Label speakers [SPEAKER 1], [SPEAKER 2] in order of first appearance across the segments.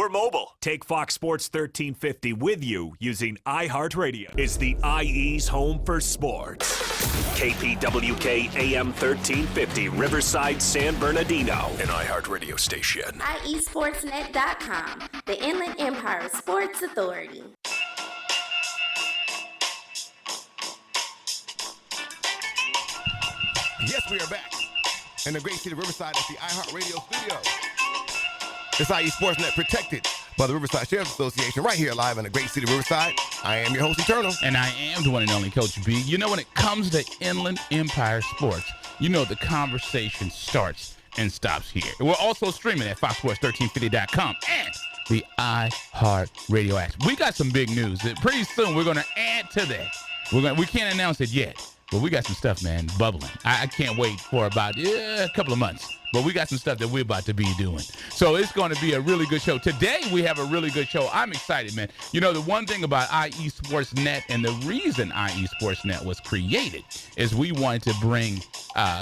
[SPEAKER 1] We're mobile. Take Fox Sports 1350 with you using iHeartRadio. It's the IE's home for sports. KPWK AM 1350, Riverside, San Bernardino, an iHeartRadio station.
[SPEAKER 2] IESportsnet.com, the Inland Empire Sports Authority.
[SPEAKER 3] Yes, we are back in the great city of Riverside at the iHeartRadio studio. It's IE Sportsnet, protected by the Riverside Sheriff's Association, right here live in the great city of Riverside. I am your host, Eternal.
[SPEAKER 4] And I am the one and only Coach B. You know, when it comes to Inland Empire Sports, you know the conversation starts and stops here. We're also streaming at foxsports1350.com and the iHeartRadio app. We got some big news. Pretty soon, we're going to add to that. We can't announce it yet, but we got some stuff, man, bubbling. I can't wait for about a couple of months. But we got some stuff that we're about to be doing. So it's going to be a really good show. Today, we have a really good show. I'm excited, man. You know, the one thing about IE Sportsnet and the reason IE Sportsnet was created is we wanted to bring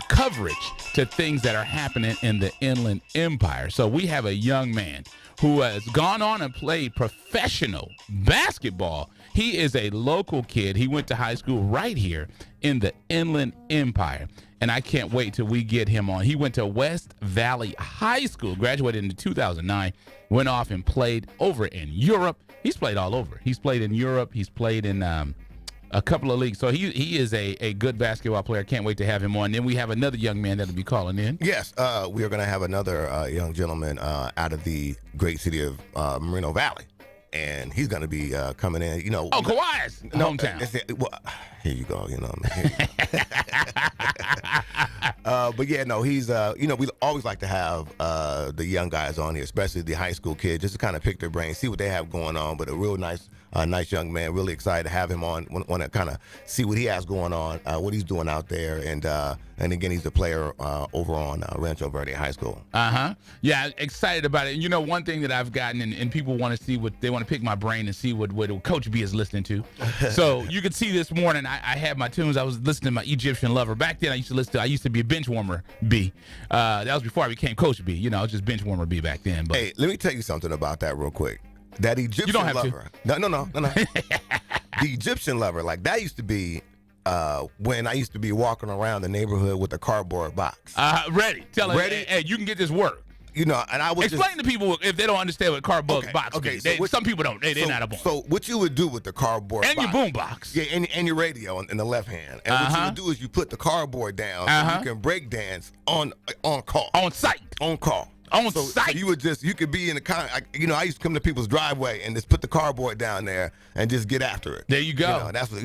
[SPEAKER 4] coverage to things that are happening in the Inland Empire. So we have a young man who has gone on and played professional basketball. He is a local kid. He went to high school right here in the Inland Empire. And I can't wait till we get him on. He went to West Valley High School, graduated in 2009, went off and played over in Europe. He's played all over. He's played in Europe. He's played in a couple of leagues. So he is a good basketball player. Can't wait to have him on. Then we have another young man that'll be calling in.
[SPEAKER 3] Yes, we are going to have another young gentleman out of the great city of Moreno Valley. And he's going to be coming in, you know.
[SPEAKER 4] Oh, Kawhi's hometown.
[SPEAKER 3] Here you go, you know. But yeah, no, he's, you know, we always like to have the young guys on here, especially the high school kids, just to kind of pick their brains, see what they have going on. But a real nice young man, really excited to have him on. Want to kind of see what he has going on, what he's doing out there. And again, he's a player over on Rancho Verde High School.
[SPEAKER 4] Yeah, excited about it. And you know, one thing that I've gotten, and people want to see what they want to pick my brain and see what Coach B is listening to. So you could see this morning, I had my tunes. I was listening to my Egyptian Lover. Back then, I used to be a bench warmer B. That was before I became Coach B. You know, I was just bench warmer B back then. But
[SPEAKER 3] hey, let me tell you something about that real quick. That Egyptian Lover. No. The Egyptian Lover, like that used to be when I used to be walking around the neighborhood with a cardboard box.
[SPEAKER 4] Ready. Tell him, hey, you can get this work.
[SPEAKER 3] You know, and I would
[SPEAKER 4] explain to people if they don't understand what cardboard box is. Some people don't. They're not a born.
[SPEAKER 3] So what you would do with the cardboard
[SPEAKER 4] and
[SPEAKER 3] box,
[SPEAKER 4] your boom box.
[SPEAKER 3] Yeah, and your radio in the left hand. And what you would do is you put the cardboard down so you can break dance on call.
[SPEAKER 4] On site.
[SPEAKER 3] On call.
[SPEAKER 4] On site.
[SPEAKER 3] So you could be in the you know, I used to come to people's driveway and just put the cardboard down there and just get after it.
[SPEAKER 4] There you go.
[SPEAKER 3] That's when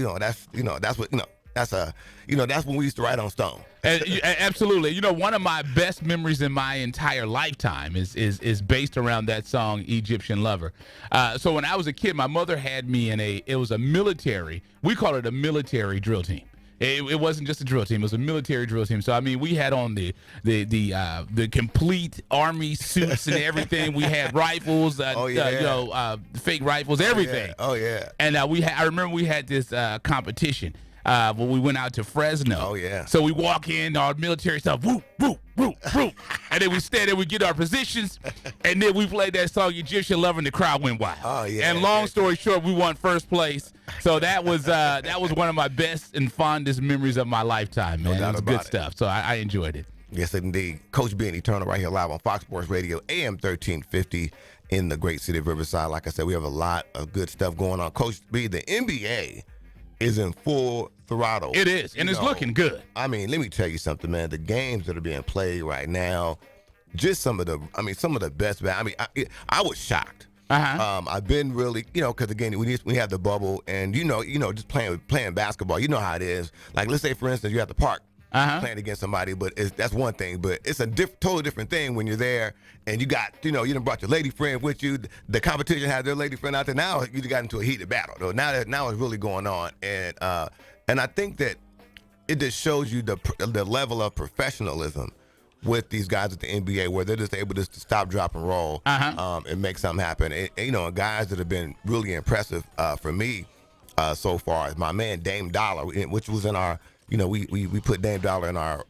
[SPEAKER 3] we used to write on stone.
[SPEAKER 4] Absolutely. You know, one of my best memories in my entire lifetime is based around that song, Egyptian Lover. So when I was a kid, my mother had me it was a military, we call it a military drill team. It wasn't just a drill team; it was a military drill team. So I mean, we had on the complete army suits and everything. We had rifles, fake rifles, everything.
[SPEAKER 3] Oh yeah.
[SPEAKER 4] And I remember we had this competition when we went out to Fresno.
[SPEAKER 3] Oh yeah.
[SPEAKER 4] So we walk in, our military stuff, whoop, whoop, whoop, whoop, and then we stand there, we get our positions, and then we played that song Egyptian Lover, and the crowd went wild.
[SPEAKER 3] Oh yeah.
[SPEAKER 4] And long story short, we won first place. So that was one of my best and fondest memories of my lifetime, man.
[SPEAKER 3] No doubt
[SPEAKER 4] it was
[SPEAKER 3] about
[SPEAKER 4] good stuff. So I enjoyed it.
[SPEAKER 3] Yes, indeed. Coach B and Eternal right here live on Fox Sports Radio, AM 1350 in the great city of Riverside. Like I said, we have a lot of good stuff going on. Coach B, the NBA is in full throttle.
[SPEAKER 4] It is, and it's looking good.
[SPEAKER 3] I mean, let me tell you something, man. The games that are being played right now, just some of the best. I mean, I was shocked. I've been really, because again, we have the bubble, and just playing basketball. You know how it is. Like, let's say, for instance, you're at the park playing against somebody, but that's one thing. But it's a totally different thing when you're there and you got, you done brought your lady friend with you. The competition had their lady friend out there. Now you got into a heated battle. So now it's really going on, and I think that it just shows you the level of professionalism with these guys at the NBA, where they're just able to stop, drop, and roll and make something happen. And guys that have been really impressive for me so far is my man Dame Dollar, which was in our, we put Dame Dollar in our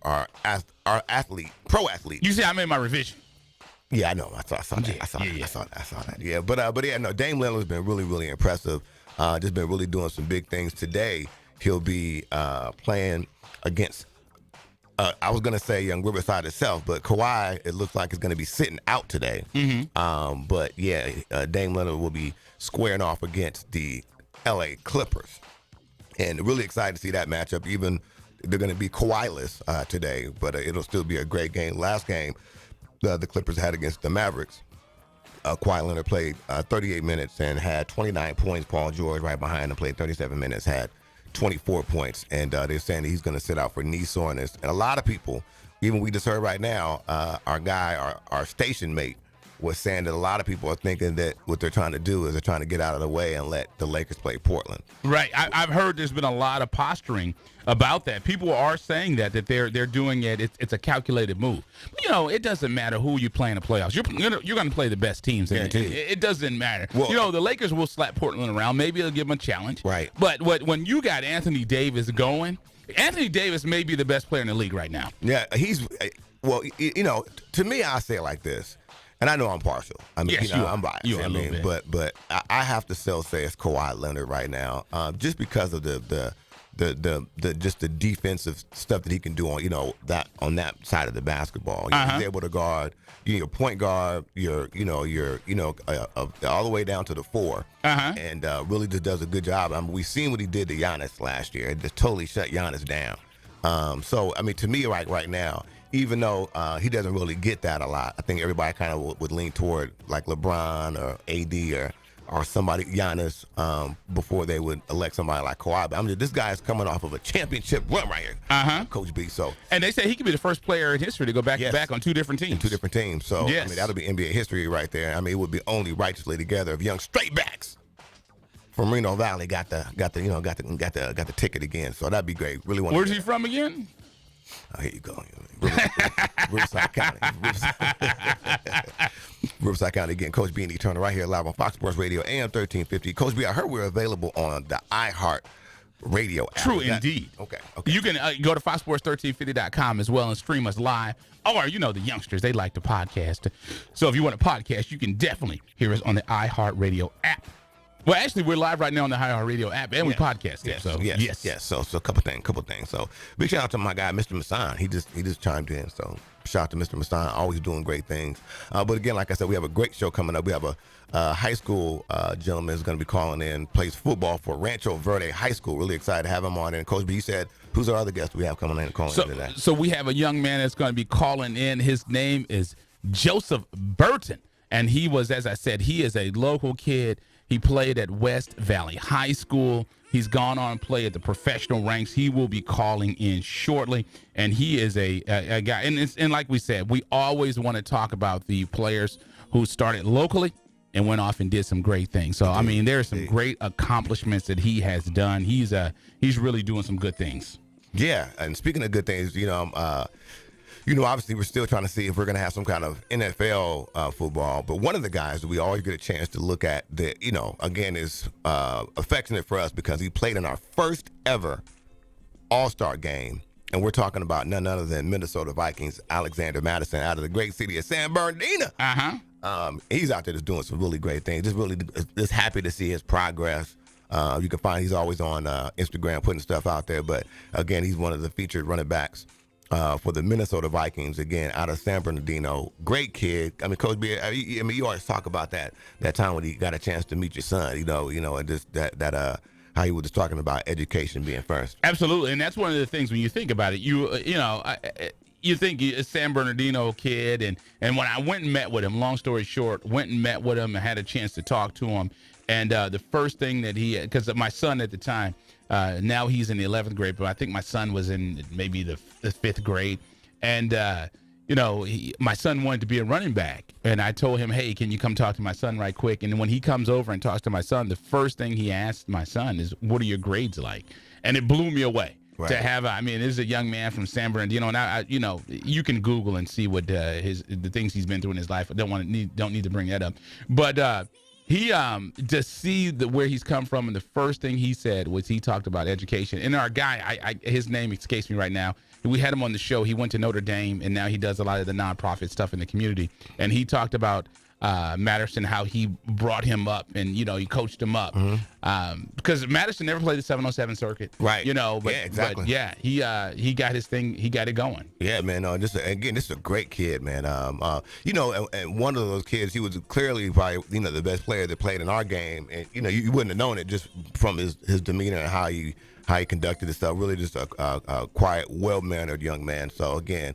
[SPEAKER 3] athlete, pro athlete.
[SPEAKER 4] You see, I made my revision.
[SPEAKER 3] Yeah, I know. I saw that. I saw that. Yeah, but yeah, no. Dame Lillard's been really, really impressive. Just been really doing some big things. Today, he'll be playing against. I was gonna say Young Riverside itself, but Kawhi, it looks like is gonna be sitting out today. But yeah, Dame Lillard will be squaring off against the LA Clippers, and really excited to see that matchup. Even they're gonna be Kawhi-less today, but it'll still be a great game. Last game, the Clippers had against the Mavericks. Kawhi Leonard played 38 minutes and had 29 points. Paul George right behind him played 37 minutes, had 24 points, and they're saying that he's going to sit out for knee soreness. And a lot of people, even we just heard right now, our station mate was saying that a lot of people are thinking that what they're trying to do is they're trying to get out of the way and let the Lakers play Portland.
[SPEAKER 4] Right. I've heard there's been a lot of posturing about that. People are saying that they're doing it. It's a calculated move. You know, it doesn't matter who you play in the playoffs. You're going to play the best teams. It doesn't matter. Well, you know, the Lakers will slap Portland around. Maybe they'll give them a challenge.
[SPEAKER 3] Right.
[SPEAKER 4] But when you got Anthony Davis going, Anthony Davis may be the best player in the league right now.
[SPEAKER 3] Yeah, well, you know, to me, I say it like this. And I know I'm partial. I mean,
[SPEAKER 4] yes,
[SPEAKER 3] I'm biased.
[SPEAKER 4] You are a little bit.
[SPEAKER 3] But I have to still say it's Kawhi Leonard right now, just because of the just the defensive stuff that he can do on that side of the basketball. He's able to guard your point guard, your all the way down to the four, and really just does a good job. I mean, we've seen what he did to Giannis last year. It just totally shut Giannis down. So I mean, to me, right now, even though he doesn't really get that a lot, I think everybody kind of would lean toward like LeBron or AD or somebody, Giannis, before they would elect somebody like Kawhi. But I mean, this guy is coming off of a championship run right here, Coach B. So,
[SPEAKER 4] and they say he could be the first player in history to go back to back on two different teams.
[SPEAKER 3] So, I mean, that'll be NBA history right there. I mean, it would be only righteously together if young straight backs from Reno Valley got the ticket again. So that'd be great. Really want.
[SPEAKER 4] Where's he from again?
[SPEAKER 3] Oh, here you go. Riverside County. Riverside County again. Coach B and E Turner right here live on Fox Sports Radio, AM 1350. Coach B, I heard we're available on the iHeart Radio app.
[SPEAKER 4] True indeed.
[SPEAKER 3] Okay.
[SPEAKER 4] You can go to foxsports1350.com as well and stream us live. Or, the youngsters, they like to podcast. So if you want a podcast, you can definitely hear us on the iHeart Radio app. Well, actually, we're live right now on the iHeartRadio app, and we podcast it.
[SPEAKER 3] Yes. So a couple things. So big shout out to my guy, Mr. Masson. He just chimed in. So shout out to Mr. Masson, always doing great things. But again, like I said, we have a great show coming up. We have a high school gentleman who's going to be calling in, plays football for Rancho Verde High School. Really excited to have him on. And Coach B, you said, who's our other guest we have coming in and calling in today?
[SPEAKER 4] So we have a young man that's going to be calling in. His name is Joseph Burton, and he was, as I said, he is a local kid. He played at West Valley High School. He's gone on to play at the professional ranks. He will be calling in shortly, and he is a guy. And like we said, we always want to talk about the players who started locally and went off and did some great things. So, I mean, there are some great accomplishments that he has done. He's really doing some good things.
[SPEAKER 3] Yeah, and speaking of good things, obviously we're still trying to see if we're going to have some kind of NFL football. But one of the guys that we always get a chance to look at that, again, is affectionate for us because he played in our first ever All-Star game. And we're talking about none other than Minnesota Vikings, Alexander Madison, out of the great city of San Bernardino. He's out there just doing some really great things. Just happy to see his progress. You can find he's always on Instagram putting stuff out there. But, again, he's one of the featured running backs for the Minnesota Vikings, again, out of San Bernardino. Great kid. I mean, Coach B, you always talk about that time when you got a chance to meet your son, and just that how he was just talking about education being first.
[SPEAKER 4] Absolutely, and that's one of the things when you think about it, you think a San Bernardino kid, and when I went and met with him, long story short, went and met with him and had a chance to talk to him, and the first thing that because my son at the time, now he's in the 11th grade, but I think my son was in maybe the 5th grade. And, my son wanted to be a running back. And I told him, hey, can you come talk to my son right quick? And when he comes over and talks to my son, the first thing he asked my son is, what are your grades like? And it blew me away. Right. To have, this is a young man from San Bernardino, and you can Google and see what the things he's been through in his life. I don't need to bring that up. But he to see where he's come from, and the first thing he said was he talked about education. And our guy, his name escapes me right now. we had him on the show. He went to Notre Dame, and now he does a lot of the nonprofit stuff in the community. And he talked about Madison, how he brought him up and, he coached him up. Because Madison never played the 707 circuit.
[SPEAKER 3] Right.
[SPEAKER 4] But,
[SPEAKER 3] yeah, exactly.
[SPEAKER 4] But yeah, he got his thing. He got it going.
[SPEAKER 3] Yeah, man. This is a great kid, man. And one of those kids, he was clearly probably, the best player that played in our game. And, you wouldn't have known it just from his demeanor and how he conducted himself. Really just a quiet, well-mannered young man. So, again,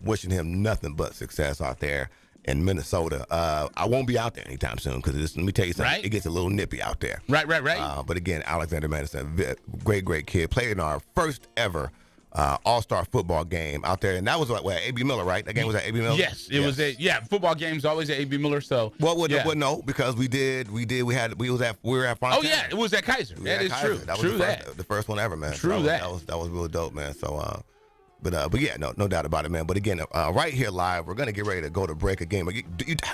[SPEAKER 3] wishing him nothing but success out there in Minnesota. I won't be out there anytime soon because let me tell you something. Right? It gets a little nippy out there.
[SPEAKER 4] Right.
[SPEAKER 3] But again, Alexander Madison, great kid. Played in our first ever all-star football game out there, and that was A.B. Miller, right? That game was at A.B. Miller.
[SPEAKER 4] Yes, it was. Football games always at A.B. Miller. So
[SPEAKER 3] no, because we were at Fontana.
[SPEAKER 4] Oh yeah, it was at Kaiser. That is true.
[SPEAKER 3] That was the first one ever, man.
[SPEAKER 4] True.
[SPEAKER 3] That was real dope, man. So. But yeah, no doubt about it, man. But again, right here live, we're gonna get ready to go to break again.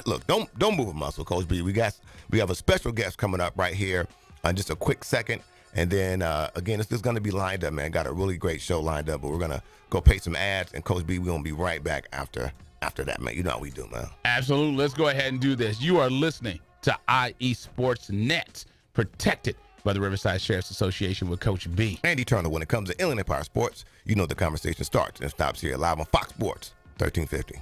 [SPEAKER 3] Look, don't move a muscle, Coach B. We have a special guest coming up right here in just a quick second, and then again, this is gonna be lined up, man. Got a really great show lined up, but we're gonna go pay some ads, and Coach B, we're gonna be right back after that, man. You know how we do, man. Absolutely.
[SPEAKER 4] Let's go ahead and do this. You are listening to IE Sports Net, protected by the Riverside Sheriff's Association with Coach B.
[SPEAKER 3] And Eternal. When it comes to Inland Empire Sports, the conversation starts and stops here live on Fox Sports 1350.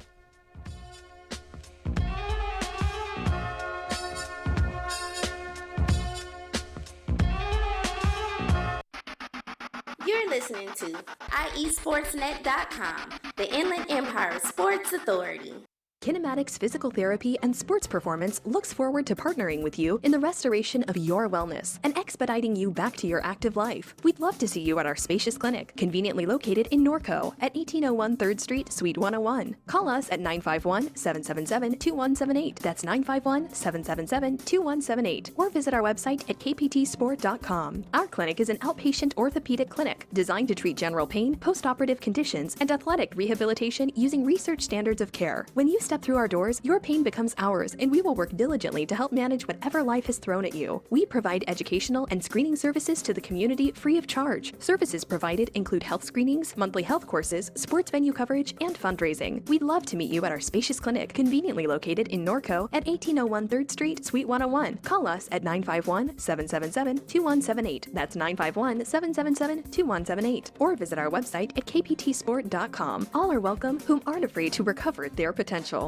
[SPEAKER 2] You're listening to IESportsNet.com, the Inland Empire Sports Authority.
[SPEAKER 5] Kinematics Physical Therapy and Sports Performance looks forward to partnering with you in the restoration of your wellness and expediting you back to your active life. We'd love to see you at our spacious clinic, conveniently located in Norco at 1801 3rd Street, Suite 101. Call us at 951-777-2178. That's 951-777-2178. Or visit our website at kptsport.com. Our clinic is an outpatient orthopedic clinic designed to treat general pain, postoperative conditions, and athletic rehabilitation using research standards of care. When you step through our doors, your pain becomes ours, and we will work diligently to help manage whatever life has thrown at you. We provide educational and screening services to the community free of charge. Services provided include health screenings, monthly health courses, sports venue coverage, and fundraising. We'd love to meet you at our spacious clinic, conveniently located in Norco at 1801 3rd Street, Suite 101. Call us at 951-777-2178. That's 951-777-2178. Or visit our website at kptsport.com. All are welcome whom aren't afraid to recover their potential.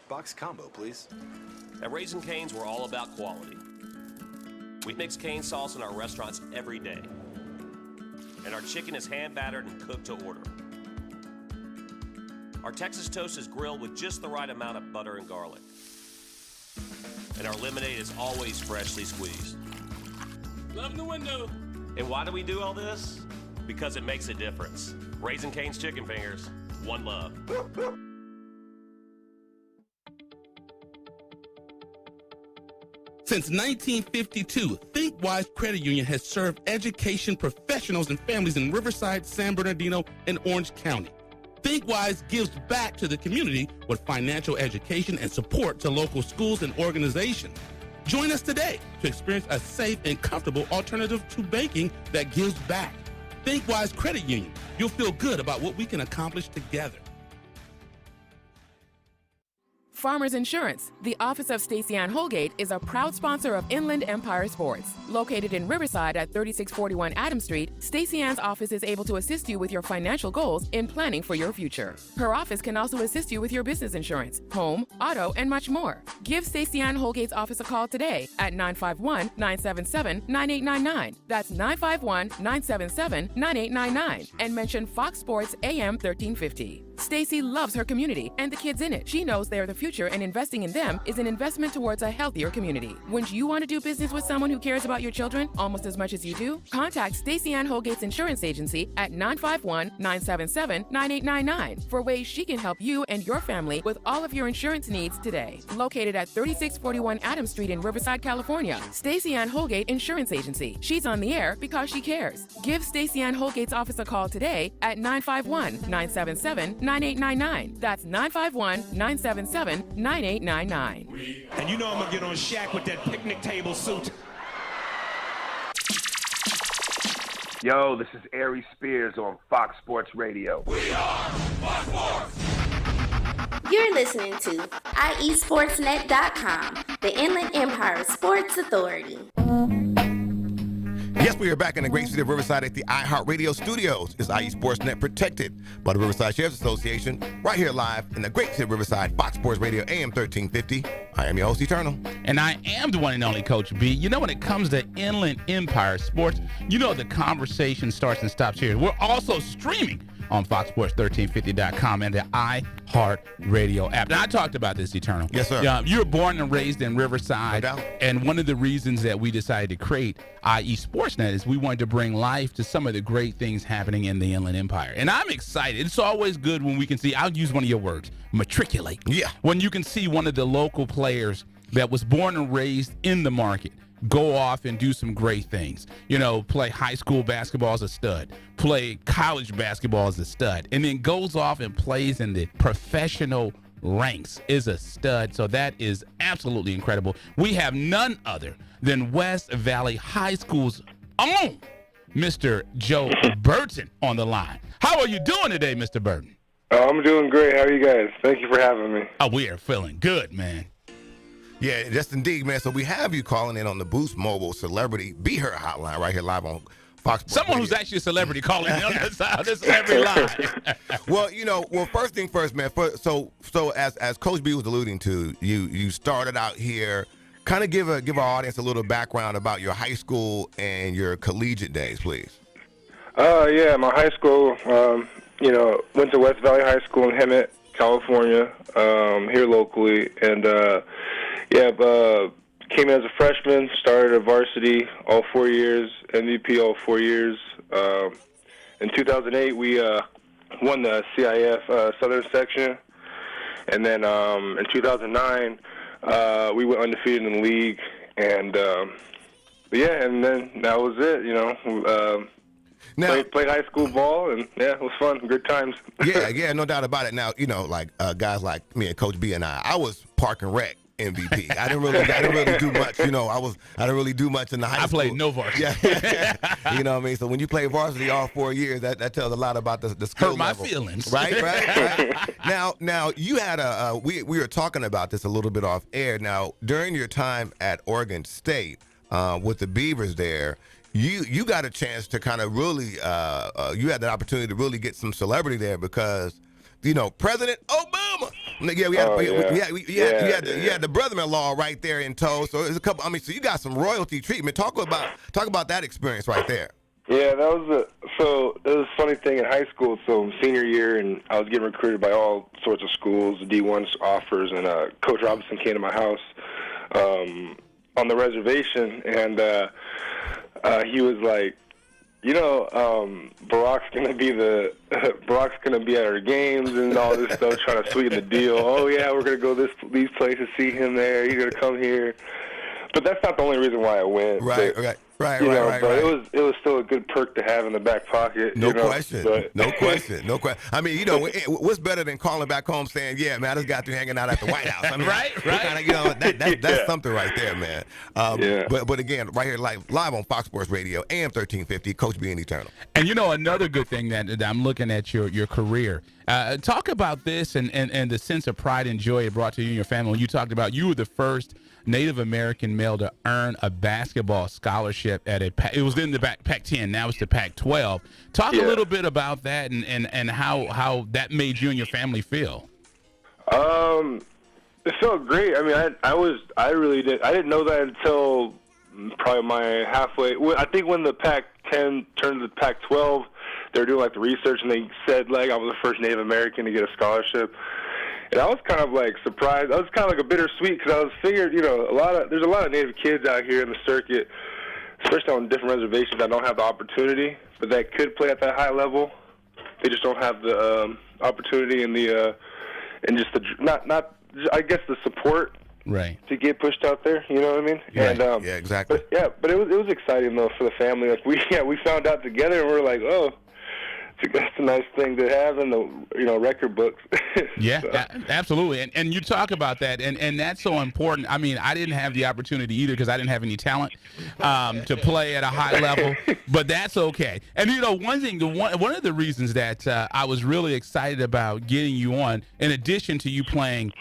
[SPEAKER 6] Box combo, please.
[SPEAKER 7] At Raising Cane's, we're all about quality. We mix cane sauce in our restaurants every day. And our chicken is hand-battered and cooked to order. Our Texas toast is grilled with just the right amount of butter and garlic. And our lemonade is always freshly squeezed.
[SPEAKER 8] Love the window.
[SPEAKER 7] And why do we do all this? Because it makes a difference. Raising Cane's Chicken Fingers, one love.
[SPEAKER 9] Since 1952, ThinkWise Credit Union has served education professionals and families in Riverside, San Bernardino, and Orange County. ThinkWise gives back to the community with financial education and support to local schools and organizations. Join us today to experience a safe and comfortable alternative to banking that gives back. ThinkWise Credit Union. You'll feel good about what we can accomplish together.
[SPEAKER 10] Farmers Insurance, the office of Stacey Ann Holgate, is a proud sponsor of Inland Empire Sports. Located in Riverside at 3641 Adams Street, Stacey Ann's office is able to assist you with your financial goals in planning for your future. Her office can also assist you with your business insurance, home, auto, and much more. Give Stacey Ann Holgate's office a call today at 951-977-9899. That's 951-977-9899. And mention Fox Sports AM 1350. Stacey loves her community and the kids in it. She knows they are the future, and investing in them is an investment towards a healthier community. Wouldn't you want to do business with someone who cares about your children almost as much as you do? Contact Stacey Ann Holgate's insurance agency at 951-977-9899 for ways she can help you and your family with all of your insurance needs today. Located at 3641 Adams Street in Riverside, California, Stacey Ann Holgate Insurance Agency. She's on the air because she cares. Give Stacey Ann Holgate's office a call today at 951-977-9899. That's 951-977-9899.
[SPEAKER 8] And you know I'm gonna get on Shaq with that picnic table suit.
[SPEAKER 11] Yo, this is Ari Spears on Fox Sports Radio.
[SPEAKER 1] We are Fox Sports.
[SPEAKER 2] You're listening to IESportsNet.com, the Inland Empire Sports Authority.
[SPEAKER 3] Yes, we are back in the great city of Riverside at the iHeartRadio studios. It's IE Sportsnet, protected by the Riverside Sheriff's Association, right here live in the great city of Riverside, Fox Sports Radio, AM 1350. I am your host, Eternal.
[SPEAKER 4] And I am the one and only Coach B. You know, when it comes to Inland Empire Sports, you know the conversation starts and stops here. We're also streaming on FoxSports1350.com and the iHeartRadio app. Now, I talked about this, Eternal.
[SPEAKER 3] Yes, sir.
[SPEAKER 4] You were born and raised in Riverside.
[SPEAKER 3] No doubt.
[SPEAKER 4] And one of the reasons that we decided to create IE Sportsnet is we wanted to bring life to some of the great things happening in the Inland Empire. And I'm excited. It's always good when we can see, I'll use one of your words, matriculate.
[SPEAKER 3] Yeah.
[SPEAKER 4] When you can see one of the local players that was born and raised in the market go off and do some great things. You know, play high school basketball as a stud, play college basketball as a stud, and then goes off and plays in the professional ranks is a stud. So that is absolutely incredible. We have none other than West Valley High School's own Mr. Joe Burton on the line. How are you doing today, Mr. Burton?
[SPEAKER 12] Oh, I'm doing great. How are you guys? Thank you for having me.
[SPEAKER 4] Oh, we are feeling good, man.
[SPEAKER 3] Yeah, just indeed, man. So we have you calling in on the Boost Mobile Celebrity Be Her hotline right here live on Fox Sports
[SPEAKER 4] Someone
[SPEAKER 3] Radio.
[SPEAKER 4] who's actually a celebrity calling in on this every line.
[SPEAKER 3] Well, first thing first, man. So as Coach B was alluding to, you started out here. Kind of give our audience a little background about your high school and your collegiate days, please.
[SPEAKER 12] Yeah, my high school, went to West Valley High School in Hemet, California, here locally, and came in as a freshman, started at varsity all 4 years, MVP all 4 years. In 2008, we won the CIF Southern Section, and then in 2009, we went undefeated in the league, and and then that was it. Now, played high school ball, and it was fun, good times.
[SPEAKER 3] yeah, no doubt about it. Now, guys like me and Coach B and I was Park and Rec MVP. I didn't really do much. I didn't really do much in the high school.
[SPEAKER 4] I played no varsity.
[SPEAKER 3] Yeah. You know what I mean? So when you play varsity all 4 years, that tells a lot about the skill
[SPEAKER 4] Hurt my
[SPEAKER 3] level.
[SPEAKER 4] feelings.
[SPEAKER 3] Right. Now you had we were talking about this a little bit off air. Now, during your time at Oregon State with the Beavers there, you got a chance to kind of really you had the opportunity to really get some celebrity there because President Obama. Yeah, you had the brother-in-law right there in tow. So there's a couple. So you got some royalty treatment. Talk about that experience right there.
[SPEAKER 12] Yeah, that was so it was a funny thing in high school. So senior year, and I was getting recruited by all sorts of schools, D1 offers, and Coach Robinson came to my house on the reservation, and he was like, Barack's gonna be at our games and all this stuff, trying to sweeten the deal. Oh yeah, we're gonna go these places, see him there. He's gonna come here. But that's not the only reason why I went.
[SPEAKER 3] Right. But
[SPEAKER 12] it was still a good perk to have in the back pocket.
[SPEAKER 3] No question. I mean, what's better than calling back home saying, "Yeah, man, I just got through hanging out at the White House." I mean,
[SPEAKER 4] right.
[SPEAKER 3] That's something right there, man. But again, right here live on Fox Sports Radio, AM 1350, Coach B and Eternal.
[SPEAKER 4] And another good thing that I'm looking at your career. Talk about this and the sense of pride and joy it brought to you and your family when you talked about you were the first Native American male to earn a basketball scholarship at it was in the Pac-10, now it's the Pac-12. Talk a little bit about that and how that made you and your family feel.
[SPEAKER 12] It felt great. I mean, I didn't know that until probably my halfway. I think when the Pac-10 turned to the Pac-12, they were doing like the research, and they said like I was the first Native American to get a scholarship. And I was kind of like surprised. I was kind of like a bittersweet because I was figured, there's a lot of Native kids out here in the circuit, especially on different reservations that don't have the opportunity, but that could play at that high level. They just don't have the opportunity and the and just the I guess the support to get pushed out there. You know what I mean?
[SPEAKER 3] Right.
[SPEAKER 12] And,
[SPEAKER 3] yeah, exactly.
[SPEAKER 12] But it was exciting though for the family. Like we found out together and we were like, oh. that's a nice thing to have in the record books.
[SPEAKER 4] Yeah,
[SPEAKER 12] So.
[SPEAKER 4] Absolutely. And you talk about that, and that's so important. I mean, I didn't have the opportunity either because I didn't have any talent to play at a high level, but that's okay. And, one of the reasons that I was really excited about getting you on, in addition to you playing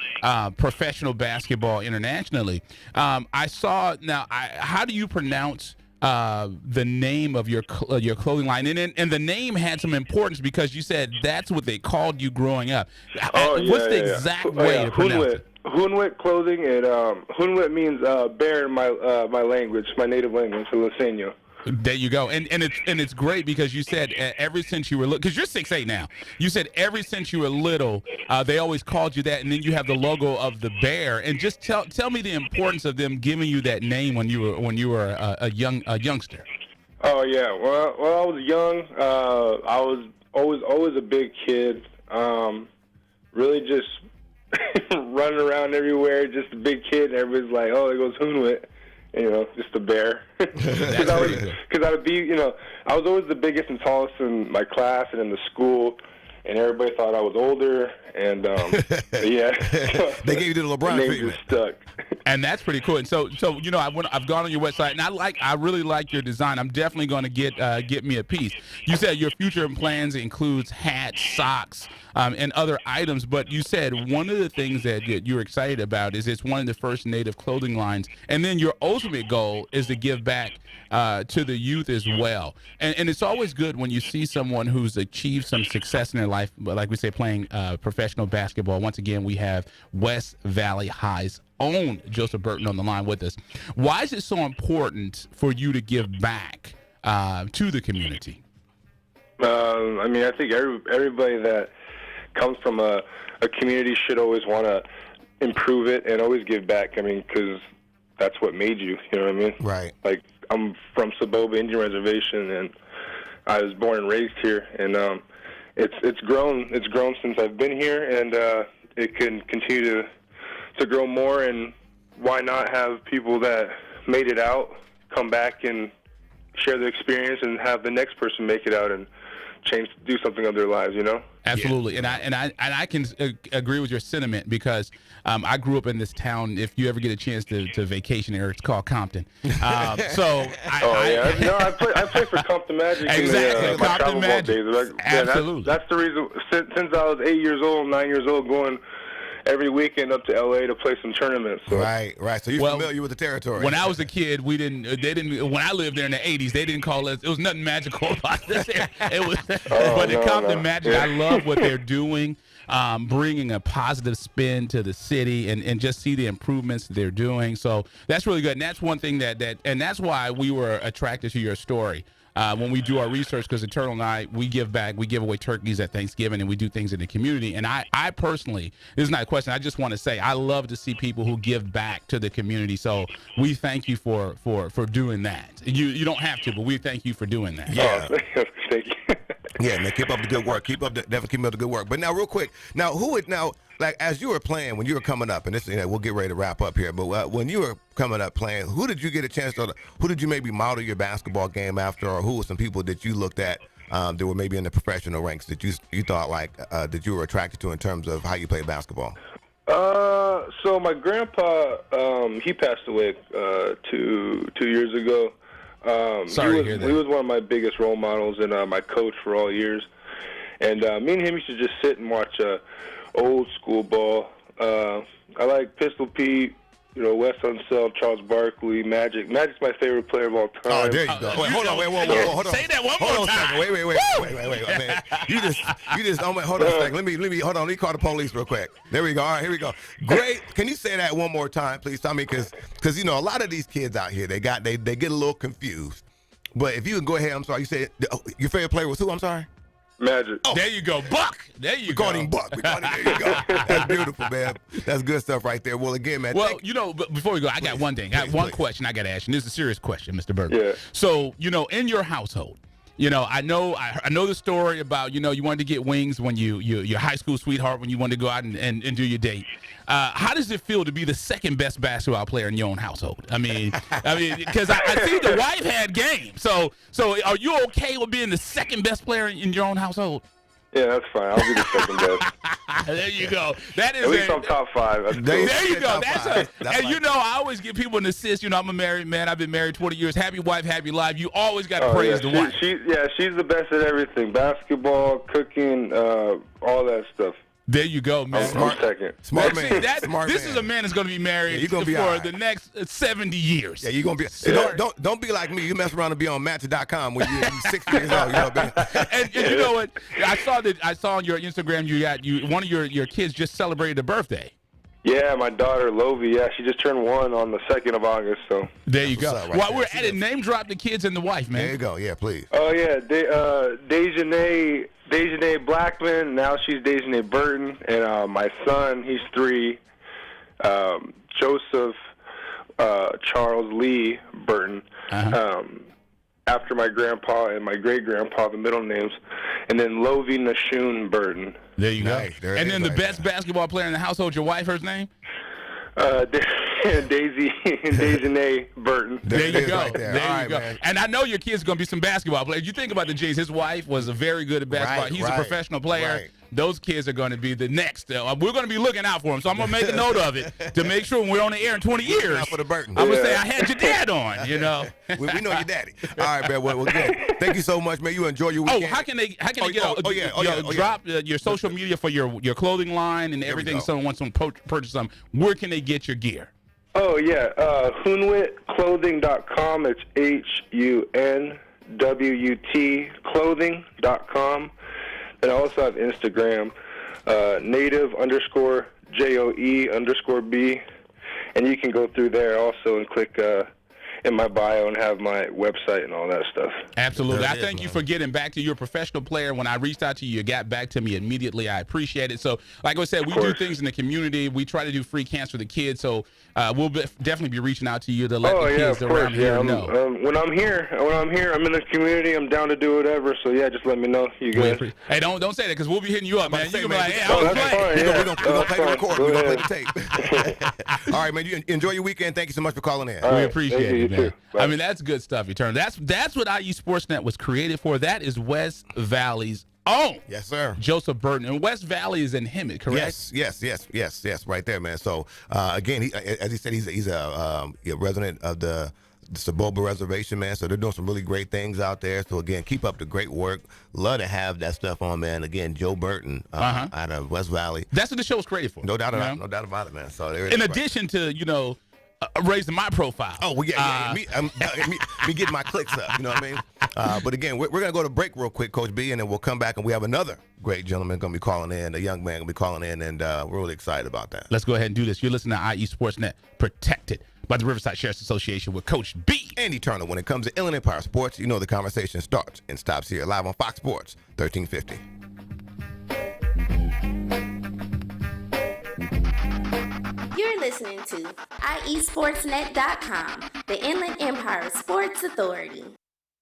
[SPEAKER 4] professional basketball internationally, I saw, how do you pronounce the name of your clothing line, and the name had some importance because you said that's what they called you growing up. What's the exact way to pronounce it?
[SPEAKER 12] Hunwit clothing, and Hunwit means bear in my language, my native language, Liseño.
[SPEAKER 4] There you go, and it's great because you said ever since you were little, because you're 6'8" now. You said ever since you were little, they always called you that, and then you have the logo of the bear. And just tell me the importance of them giving you that name when you were a youngster.
[SPEAKER 12] Oh yeah, well I was young. I was always a big kid. Really just running around everywhere, just a big kid, and everybody's like, "Oh, there goes Hunwit." Just a bear. Because I was always the biggest and tallest in my class and in the school, and everybody thought I was older. And yeah,
[SPEAKER 3] they gave you the LeBron
[SPEAKER 12] name
[SPEAKER 3] treatment.
[SPEAKER 12] just stuck.
[SPEAKER 4] And that's pretty cool. And so I've gone on your website, and I really like your design. I'm definitely going to get me a piece. You said your future plans includes hats, socks, and other items. But you said one of the things that you're excited about is it's one of the first native clothing lines, and then your ultimate goal is to give back to the youth as well. And it's always good when you see someone who's achieved some success in their life, like we say, playing professional basketball. Once again, we have West Valley High's own Joseph Burton on the line with us. Why is it so important for you to give back to the community?
[SPEAKER 12] I think everybody that comes from a community should always want to improve it and always give back. I mean, because that's what made you. You know what I mean?
[SPEAKER 3] Right.
[SPEAKER 12] Like, I'm from Saboba Indian Reservation, and I was born and raised here, and it's grown since I've been here, and it can continue to grow more. And why not have people that made it out come back and share their experience and have the next person make it out and do something of their lives,
[SPEAKER 4] Absolutely. Yeah. And I can agree with your sentiment because I grew up in this town. If you ever get a chance to vacation here, it's called Compton. I
[SPEAKER 12] played for Compton Magic
[SPEAKER 4] exactly.
[SPEAKER 12] in my travel ball days.
[SPEAKER 4] Absolutely.
[SPEAKER 12] That's the reason. Since I was 9 years old, going every weekend up to LA to play some tournaments. So.
[SPEAKER 3] Right. So you're familiar with the territory.
[SPEAKER 4] When I was a kid, when I lived there in the 80s, they didn't call us, it was nothing magical about this. Compton Magic, I love what they're doing, bringing a positive spin to the city and just see the improvements they're doing. So that's really good. And that's one thing and that's why we were attracted to your story. When we do our research, because Eternal and I, we give back, we give away turkeys at Thanksgiving, and we do things in the community. And I personally, this is not a question, I just want to say, I love to see people who give back to the community. So we thank you for doing that. You don't have to, but we thank you for doing that.
[SPEAKER 3] Yeah.
[SPEAKER 12] Thank you.
[SPEAKER 3] Yeah, man, keep up the good work. Definitely keep up the good work. But now, real quick, like as you were playing when you were coming up, and this, we'll get ready to wrap up here. But when you were coming up playing, who did you get a chance to? Who did you maybe model your basketball game after, or who were some people that you looked at that were maybe in the professional ranks that you thought that you were attracted to in terms of how you play basketball?
[SPEAKER 12] So my grandpa, he passed away 2 years ago.
[SPEAKER 4] Sorry to hear that.
[SPEAKER 12] He was one of my biggest role models and my coach for all years. And me and him used to just sit and watch old school ball. I like Pistol Pete, Wes Unseld, Charles Barkley, Magic. Magic's my favorite player of all time.
[SPEAKER 3] Oh, there you go. Wait, hold on. Hold on.
[SPEAKER 4] Say that one more time.
[SPEAKER 3] Wait. I mean, you just. Hold on a second. Let me. Hold on. Let me call the police real quick. There we go. All right, here we go. Great. Can you say that one more time, please, Tommy? Because a lot of these kids out here, they get a little confused. But if you can go ahead, I'm sorry. You said your favorite player was who? I'm sorry.
[SPEAKER 12] Magic.
[SPEAKER 4] Oh. There you go, Buck. There you go.
[SPEAKER 3] There you go. That's beautiful, man. That's good stuff right there. Well, again, man.
[SPEAKER 4] Well, but before we go, I got one thing. I got one question I got to ask you. This is a serious question, Mr. Burton.
[SPEAKER 12] Yeah.
[SPEAKER 4] So, in your household, You know, I know the story about, you wanted to get wings when your high school sweetheart, when you wanted to go out and do your date. How does it feel to be the second best basketball player in your own household? I mean, because I see the wife had game. So are you okay with being the second best player in your own household?
[SPEAKER 12] Yeah, that's fine. I'll be the second best.
[SPEAKER 4] There you go. That is
[SPEAKER 12] at least I'm top 5. That's cool.
[SPEAKER 4] There you go. And I always give people an assist. I'm a married man. I've been married 20 years. Happy wife, happy life. You always got to praise the wife.
[SPEAKER 12] She's the best at everything. Basketball, cooking, all that stuff.
[SPEAKER 4] There you go, man.
[SPEAKER 12] Smart second.
[SPEAKER 3] Smart man.
[SPEAKER 4] This is a man that's going to be married for the next 70 years.
[SPEAKER 3] Yeah, you're going to be. Don't be like me. You mess around and be on Match.com when you're 60 years old.
[SPEAKER 4] And you know what? I saw on your Instagram one of your kids just celebrated a birthday.
[SPEAKER 12] Yeah, my daughter Lovie. Yeah, she just turned 1 on the 2nd of August. So
[SPEAKER 4] there you go. While we're at it, name drop the kids and the wife, man.
[SPEAKER 3] There you go. Yeah, please.
[SPEAKER 12] Oh yeah, Dejanay Blackman. Now she's Dejanay Burton, and my son, he's 3. Joseph Charles Lee Burton. After my grandpa and my great grandpa, the middle names, and then Lovie Nashun Burton.
[SPEAKER 4] There you go. And then the best basketball player in the household, your wife, her name?
[SPEAKER 12] Dejanay Burton.
[SPEAKER 4] There you go.
[SPEAKER 3] Right there.
[SPEAKER 4] There you go.
[SPEAKER 3] Man.
[SPEAKER 4] And I know your kid's going to be some basketball players. You think about the Jays. His wife was very good at basketball. He's a professional player.
[SPEAKER 3] Right.
[SPEAKER 4] Those kids are going to be the next. We're going to be looking out for him. So I'm going to make a note of it to make sure when we're on the air in 20 years,
[SPEAKER 3] out for the Burton.
[SPEAKER 4] I'm going to say I had your dad on,
[SPEAKER 3] we know your daddy. All right, man. Well, good. Thank you so much, man. You enjoy your weekend.
[SPEAKER 4] Oh, how can they drop your social media for your clothing line and everything? Someone wants to purchase something. Where can they get your gear?
[SPEAKER 12] Oh, yeah. HunwitClothing.com. It's HUNWUT clothing.com. And I also have Instagram, native_JOE_B. And you can go through there also and click in my bio and have my website and all that stuff.
[SPEAKER 4] Absolutely. I thank you for getting back to your professional player. When I reached out to you, you got back to me immediately. I appreciate it. So, like I said, we do things in the community. We try to do free camps for the kids. So we'll definitely be reaching out to you to let the kids around here know.
[SPEAKER 12] When I'm here, I'm in the community. I'm down to do whatever. So, yeah, just let me know. You guys.
[SPEAKER 4] Hey, don't say that because we'll be hitting you up, man. You're going to be like, hey, I was
[SPEAKER 3] playing. We're going to play the record. We're going to play the tape. All right, man. You enjoy your weekend. Thank you so much for calling in.
[SPEAKER 4] We appreciate it, man. I mean, that's good stuff, Eternal. That's what IE Sportsnet was created for. That is West Valley's own.
[SPEAKER 3] Yes, sir.
[SPEAKER 4] Joseph Burton. And West Valley is in Hemet, correct?
[SPEAKER 3] Yes, right there, man. So, again, as he said, he's a resident of the Saboba Reservation, man. So they're doing some really great things out there. So, again, keep up the great work. Love to have that stuff on, man. Again, Joe Burton out of West Valley.
[SPEAKER 4] That's what the show was created for.
[SPEAKER 3] No doubt about it, man. So
[SPEAKER 4] in addition to, raising my profile.
[SPEAKER 3] Oh, me getting my clicks up, you know what I mean? But again, we're going to go to break real quick, Coach B, and then we'll come back and we have another great gentleman going to be calling in, a young man going to be calling in, and we're really excited about that.
[SPEAKER 4] Let's go ahead and do this. You're listening to IE Sportsnet, protected by the Riverside Sheriff's Association with Coach B.
[SPEAKER 3] And Eternal. When it comes to Inland Empire Sports, you know the conversation starts and stops here live on Fox Sports 1350.
[SPEAKER 2] You're listening to IESportsNet.com, the Inland Empire Sports Authority.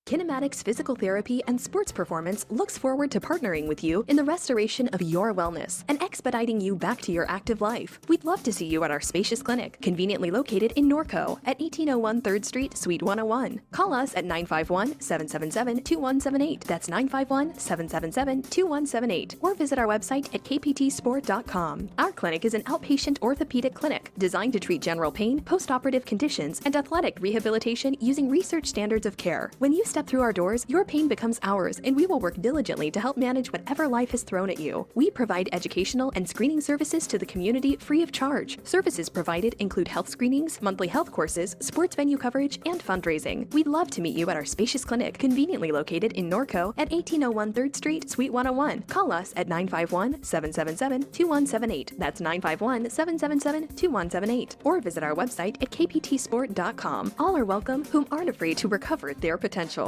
[SPEAKER 5] Kinematics Physical Therapy and Sports Performance looks forward to partnering with you in the restoration of your wellness and expediting you back to your active life. We'd love to see you at our spacious clinic, conveniently located in Norco at 1801 3rd Street, Suite 101. Call us at 951-777-2178. That's 951-777-2178. Or visit our website at kptsport.com. Our clinic is an outpatient orthopedic clinic designed to treat general pain, postoperative conditions, and athletic rehabilitation using research standards of care. When you step through our doors, your pain becomes ours, and we will work diligently to help manage whatever life has thrown at you. We provide educational and screening services to the community free of charge. Services provided include health screenings, monthly health courses, sports venue coverage, and fundraising. We'd love to meet you at our spacious clinic, conveniently located in Norco at 1801 3rd Street, Suite 101. Call us at 951-777-2178. That's 951-777-2178. Or visit our website at kptsport.com. All are welcome whom aren't afraid to recover their potential.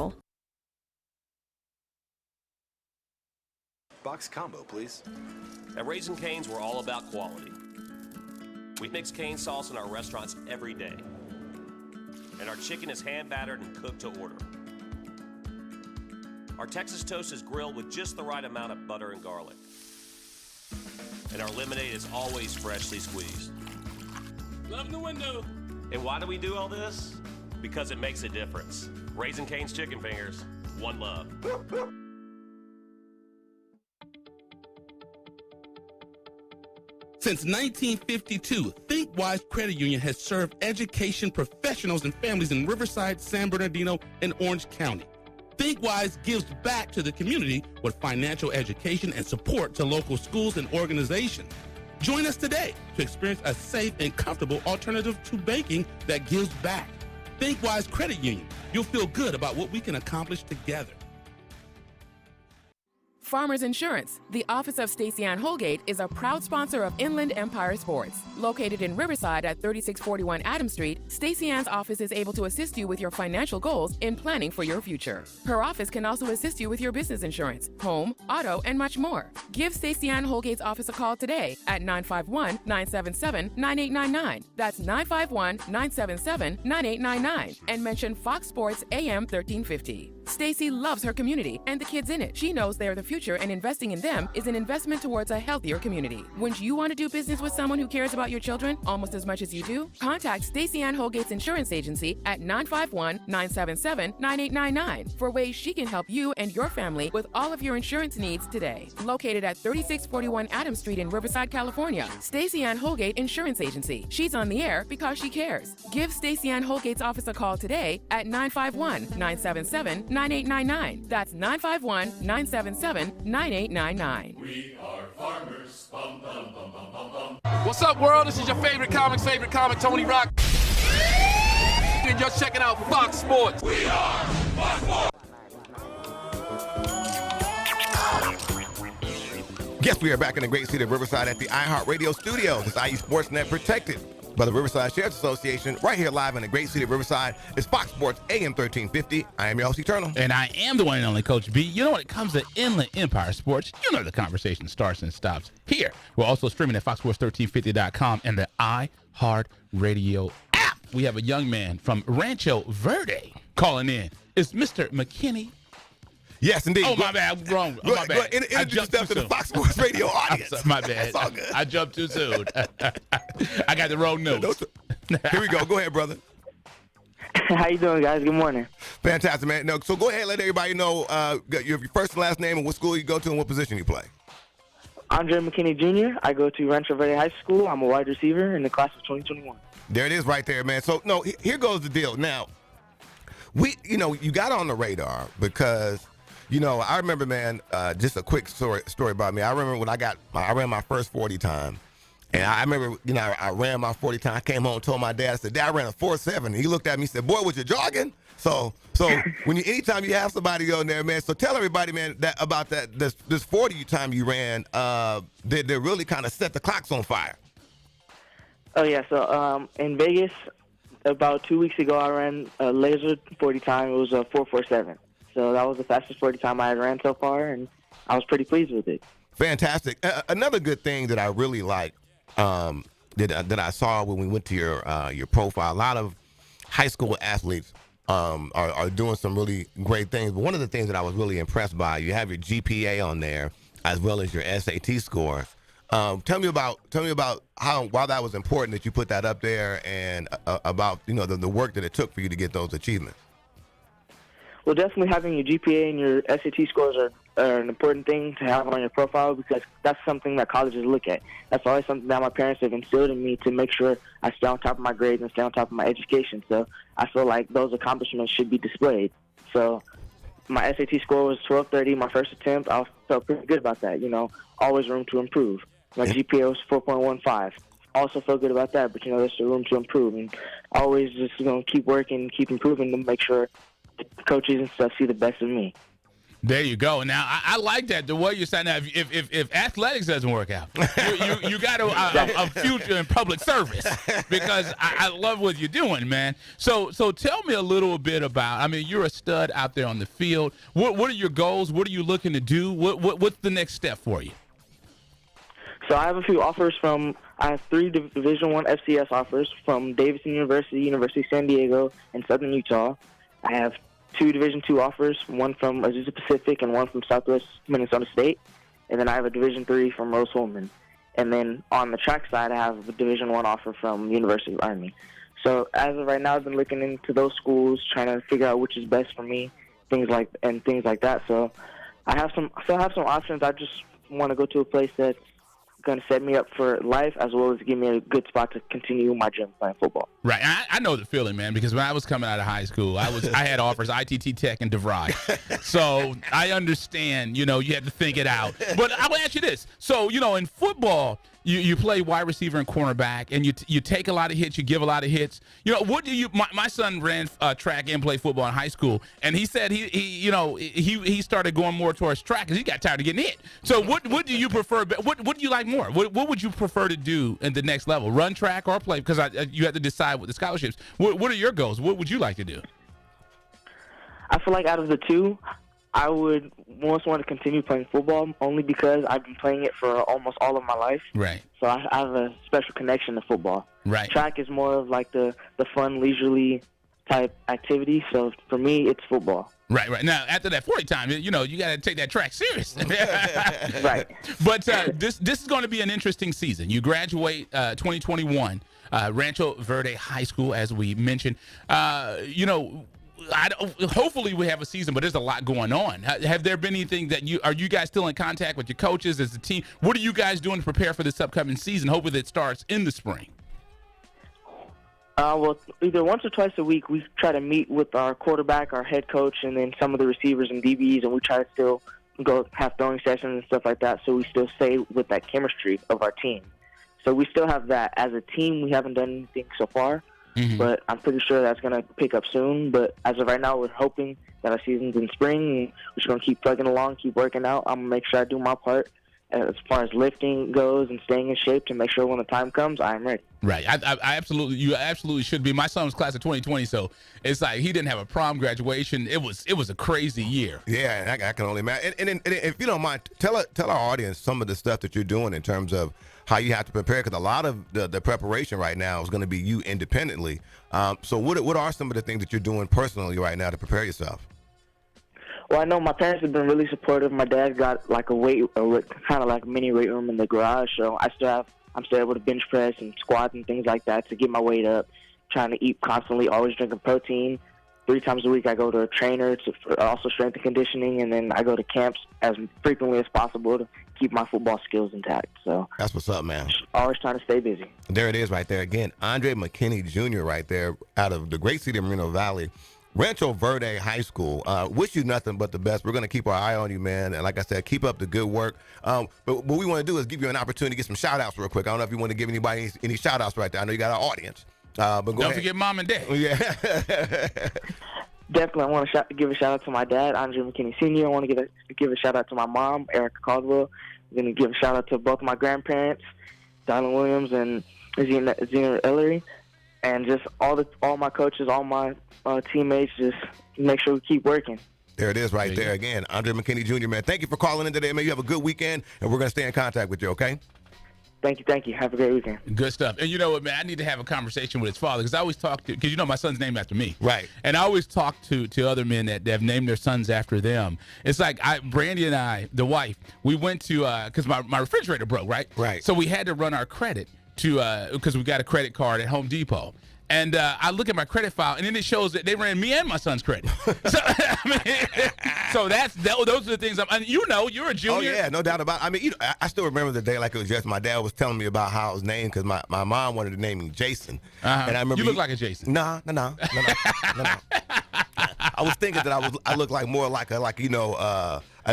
[SPEAKER 6] Box combo, please.
[SPEAKER 7] At Raising Cane's, we're all about quality. We mix cane sauce in our restaurants every day. And our chicken is hand battered and cooked to order. Our Texas toast is grilled with just the right amount of butter and garlic. And our lemonade is always freshly squeezed.
[SPEAKER 8] Love the window.
[SPEAKER 7] And why do we do all this? Because it makes a difference. Raising Cane's Chicken Fingers, one love.
[SPEAKER 9] Since 1952, ThinkWise Credit Union has served education professionals and families in Riverside, San Bernardino, and Orange County. ThinkWise gives back to the community with financial education and support to local schools and organizations. Join us today to experience a safe and comfortable alternative to banking that gives back. ThinkWise Credit Union. You'll feel good about what we can accomplish together.
[SPEAKER 10] Farmers Insurance, the office of Stacey Ann Holgate, is a proud sponsor of Inland Empire Sports. Located in Riverside at 3641 Adams Street, Stacey Ann's office is able to assist you with your financial goals in planning for your future. Her office can also assist you with your business insurance, home, auto, and much more. Give Stacey Ann Holgate's office a call today at 951-977-9899. That's 951-977-9899. And mention Fox Sports AM 1350. Stacey loves her community and the kids in it. She knows they are the future, and investing in them is an investment towards a healthier community. Wouldn't you want to do business with someone who cares about your children almost as much as you do? Contact Stacey Ann Holgate's insurance agency at 951-977-9899 for ways she can help you and your family with all of your insurance needs today. Located at 3641 Adams Street in Riverside, California, Stacey Ann Holgate Insurance Agency. She's on the air because she cares. Give Stacey Ann Holgate's office a call today at 951-977-9899. That's 951-977-9899.
[SPEAKER 8] We are farmers. Bum, bum, bum, bum, bum, bum.
[SPEAKER 13] What's up, world? This is your favorite comic, Tony Rock. And you're checking out Fox Sports.
[SPEAKER 8] We are Fox Sports.
[SPEAKER 3] Yes, we are back in the great city of Riverside at the iHeartRadio studios. It's IE Sportsnet protected by the Riverside Sheriff's Association. Right here live in the great city of Riverside is Fox Sports AM 1350. I am your host, Eternal.
[SPEAKER 4] And I am the one and only Coach B. You know, when it comes to Inland Empire Sports, you know the conversation starts and stops here. We're also streaming at foxsports1350.com and the iHeartRadio app. We have a young man from Rancho Verde calling in. It's Mr. McKinney.
[SPEAKER 3] Yes, indeed.
[SPEAKER 4] Oh, my bad. I'm wrong. Oh, my bad.
[SPEAKER 3] I jumped to the Fox Sports Radio audience.
[SPEAKER 4] My bad.
[SPEAKER 3] That's all good.
[SPEAKER 4] I jumped too soon. I got the wrong news.
[SPEAKER 3] Here we go. Go ahead, brother.
[SPEAKER 14] How you doing, guys? Good morning.
[SPEAKER 3] Fantastic, man. No, so go ahead and let everybody know your first and last name and what school you go to and what position you play.
[SPEAKER 14] Andre McKinney Jr. I go to Rancho Verde High School. I'm a wide receiver in the class of 2021.
[SPEAKER 3] There it is right there, man. So, no, here goes the deal. Now, you got on the radar because – I remember, man, just a quick story about me. I remember when I ran my first 40 time. And I remember, I ran my 40 time. I came home and told my dad, I said, Dad, I ran a 4.7. And he looked at me and said, boy, was you jogging? So anytime you have somebody on there, man, so tell everybody, man, about this 40 time you ran, that really kind of set the clocks on fire.
[SPEAKER 14] Oh, yeah. So in Vegas, about 2 weeks ago, I ran a laser 40 time. It was a 4.47. So that was the fastest 40 time I had ran so far, and I was pretty pleased with it.
[SPEAKER 3] Fantastic. Another good thing that I really like that I saw when we went to your profile, a lot of high school athletes are doing some really great things. But one of the things that I was really impressed by, you have your GPA on there as well as your SAT scores. Tell me about why that was important that you put that up there, and about the work that it took for you to get those achievements.
[SPEAKER 14] Well, definitely having your GPA and your SAT scores are an important thing to have on your profile, because that's something that colleges look at. That's always something that my parents have instilled in me to make sure I stay on top of my grades and stay on top of my education. So I feel like those accomplishments should be displayed. So my SAT score was 1230, my first attempt. I felt pretty good about that. Always room to improve. My GPA was 4.15. Also feel good about that, but there's still room to improve. And always just keep working, keep improving to make sure coaches and stuff see the best of me.
[SPEAKER 4] There you go. Now I like that, the way you're saying that. If athletics doesn't work out, you got a future in public service, because I love what you're doing, man. So tell me a little bit about. I mean, you're a stud out there on the field. What are your goals? What are you looking to do? What's the next step for you?
[SPEAKER 14] So I have a few offers I have 3 Division I FCS offers from Davidson University, University of San Diego, and Southern Utah. I have 2 Division II offers, one from Azusa Pacific and one from Southwest Minnesota State. And then I have a Division III from Rose-Hulman. And then on the track side, I have a Division I offer from University of Miami. So as of right now, I've been looking into those schools, trying to figure out which is best for me, things like that. So I still have some options. I just want to go to a place that's going to set me up for life, as well as give me a good spot to continue my dream playing football.
[SPEAKER 4] Right. I know the feeling, man, because when I was coming out of high school, I had offers, ITT Tech and DeVry. So I understand, you had to think it out. But I will ask you this. So, in football, you play wide receiver and cornerback, and you take a lot of hits, you give a lot of hits. What do you? My son ran track and played football in high school, and he said he started going more towards track because he got tired of getting hit. So what do you prefer? What do you like more? What would you prefer to do at the next level? Run track or play? Because you have to decide with the scholarships. What are your goals? What would you like to do?
[SPEAKER 14] I feel like out of the two, I would most want to continue playing football, only because I've been playing it for almost all of my life.
[SPEAKER 4] Right.
[SPEAKER 14] So I have a special connection to football.
[SPEAKER 4] Right.
[SPEAKER 14] Track is more of like the fun, leisurely type activity. So for me, it's football.
[SPEAKER 4] Right. Now, after that 40 time, you got to take that track serious.
[SPEAKER 14] Right.
[SPEAKER 4] But this is going to be an interesting season. You graduate 2021, Rancho Verde High School, as we mentioned. Hopefully we have a season, but there's a lot going on. Have there been anything are you guys still in contact with your coaches as a team? What are you guys doing to prepare for this upcoming season? Hopefully it starts in the spring.
[SPEAKER 14] Well, either once or twice a week, we try to meet with our quarterback, our head coach, and then some of the receivers and DBs, and we try to still go have throwing sessions and stuff like that, so we still stay with that chemistry of our team. So we still have that. As a team, we haven't done anything so far. Mm-hmm. But I'm pretty sure that's going to pick up soon. But as of right now, we're hoping that our season's in spring. And we're just going to keep plugging along, keep working out. I'm going to make sure I do my part as far as lifting goes and staying in shape to make sure when the time comes, I'm ready.
[SPEAKER 4] Right. You absolutely should be. My son was class of 2020, so it's like he didn't have a prom graduation. It was a crazy year.
[SPEAKER 3] Yeah, and I can only imagine. And if you don't mind, tell our audience some of the stuff that you're doing in terms of how you have to prepare, because a lot of the preparation right now is going to be you independently. So what are some of the things that you're doing personally right now to prepare yourself?
[SPEAKER 14] Well, I know my parents have been really supportive. My dad got like kind of like a mini weight room in the garage, so I'm still able to bench press and squat and things like that to get my weight up. Trying to eat constantly, always drinking protein. 3 times a week I go to a trainer for also strength and conditioning, and then I go to camps as frequently as possible to keep my football skills intact. So
[SPEAKER 3] that's what's up, man.
[SPEAKER 14] Always trying to stay busy.
[SPEAKER 3] There it is right there. Again, Andre McKinney Jr. right there out of the great city of Moreno Valley, Rancho Verde High School. Wish you nothing but the best. We're going to keep our eye on you, man. And like I said, keep up the good work. But what we want to do is give you an opportunity to get some shout-outs real quick. I don't know if you want to give anybody any shout-outs right there. I know you got an audience. But go
[SPEAKER 4] Don't forget Mom and Dad.
[SPEAKER 3] Yeah.
[SPEAKER 14] Definitely, I want to give a shout-out to my dad, Andre McKinney Sr. I want to give a shout-out to my mom, Erica Caldwell. I'm going to give a shout-out to both my grandparents, Donald Williams and Zena Ellery. And just all my coaches, all my teammates, just make sure we keep working.
[SPEAKER 3] There it is right there. Again, Andre McKinney Jr., man. Thank you for calling in today, man. You have a good weekend, and we're going to stay in contact with you, okay?
[SPEAKER 14] Thank you. Have a great weekend.
[SPEAKER 4] Good stuff. And you know what, man? I need to have a conversation with his father, because I always talk to, because my son's named after me.
[SPEAKER 3] Right.
[SPEAKER 4] And I always talk to other men that have named their sons after them. It's like Brandy and I, the wife, we went to, because my refrigerator broke, right?
[SPEAKER 3] Right.
[SPEAKER 4] So we had to run our credit to, because we got a credit card at Home Depot. And I look at my credit file, and then it shows that they ran me and my son's credit. So those are the things. You're a junior.
[SPEAKER 3] Oh yeah, no doubt about it. I mean, I still remember the day like it was just. My dad was telling me about how it was named because my mom wanted to name him Jason.
[SPEAKER 4] Uh-huh.
[SPEAKER 3] And I remember
[SPEAKER 4] you look like a Jason.
[SPEAKER 3] No. I was thinking that I looked like more like a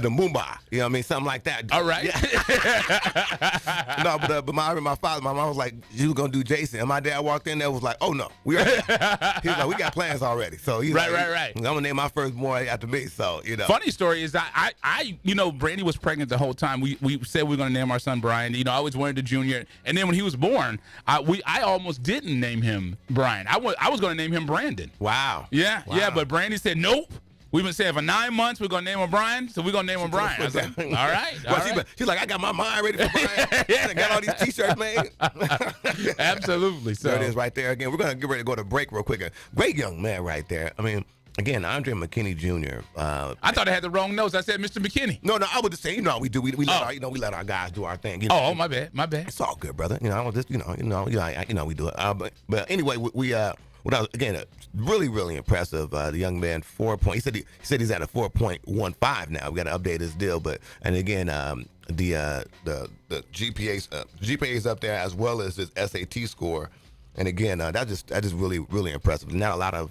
[SPEAKER 3] the Mumbai, you know what I mean? Something like that.
[SPEAKER 4] All right.
[SPEAKER 3] Yeah. No, but my mom was like, you were going to do Jason. And my dad walked in there was like, oh, no. He was like, we got plans already. So he's
[SPEAKER 4] right.
[SPEAKER 3] I'm going to name my first boy after me. So,
[SPEAKER 4] Funny story is I Brandy was pregnant the whole time. We said we were going to name our son Brian. I always wanted a junior. And then when he was born, I almost didn't name him Brian. I was going to name him Brandon.
[SPEAKER 3] Wow.
[SPEAKER 4] Yeah, but Brandy said, nope. We've been saying for 9 months we're gonna name him Brian, so we're gonna name him Brian. I was like, all right.
[SPEAKER 3] She's like, I got my mind ready for Brian. I got all these T-shirts made.
[SPEAKER 4] Absolutely. So
[SPEAKER 3] there it is right there again. We're gonna get ready to go to break real quick. A great young man right there. I mean, again, Andre McKinney Jr.
[SPEAKER 4] I thought I had the wrong notes. I said Mr. McKinney.
[SPEAKER 3] No, I would just say, we do. We let our guys do our thing.
[SPEAKER 4] My bad.
[SPEAKER 3] It's all good, brother. I don't just, we do it. But anyway, again, really, really impressive. The young man, 4 point. He said he's at a 4.15 now. We got to update his deal, and again, the GPA's up there as well as his SAT score, and again, that's just really, really impressive. Not a lot of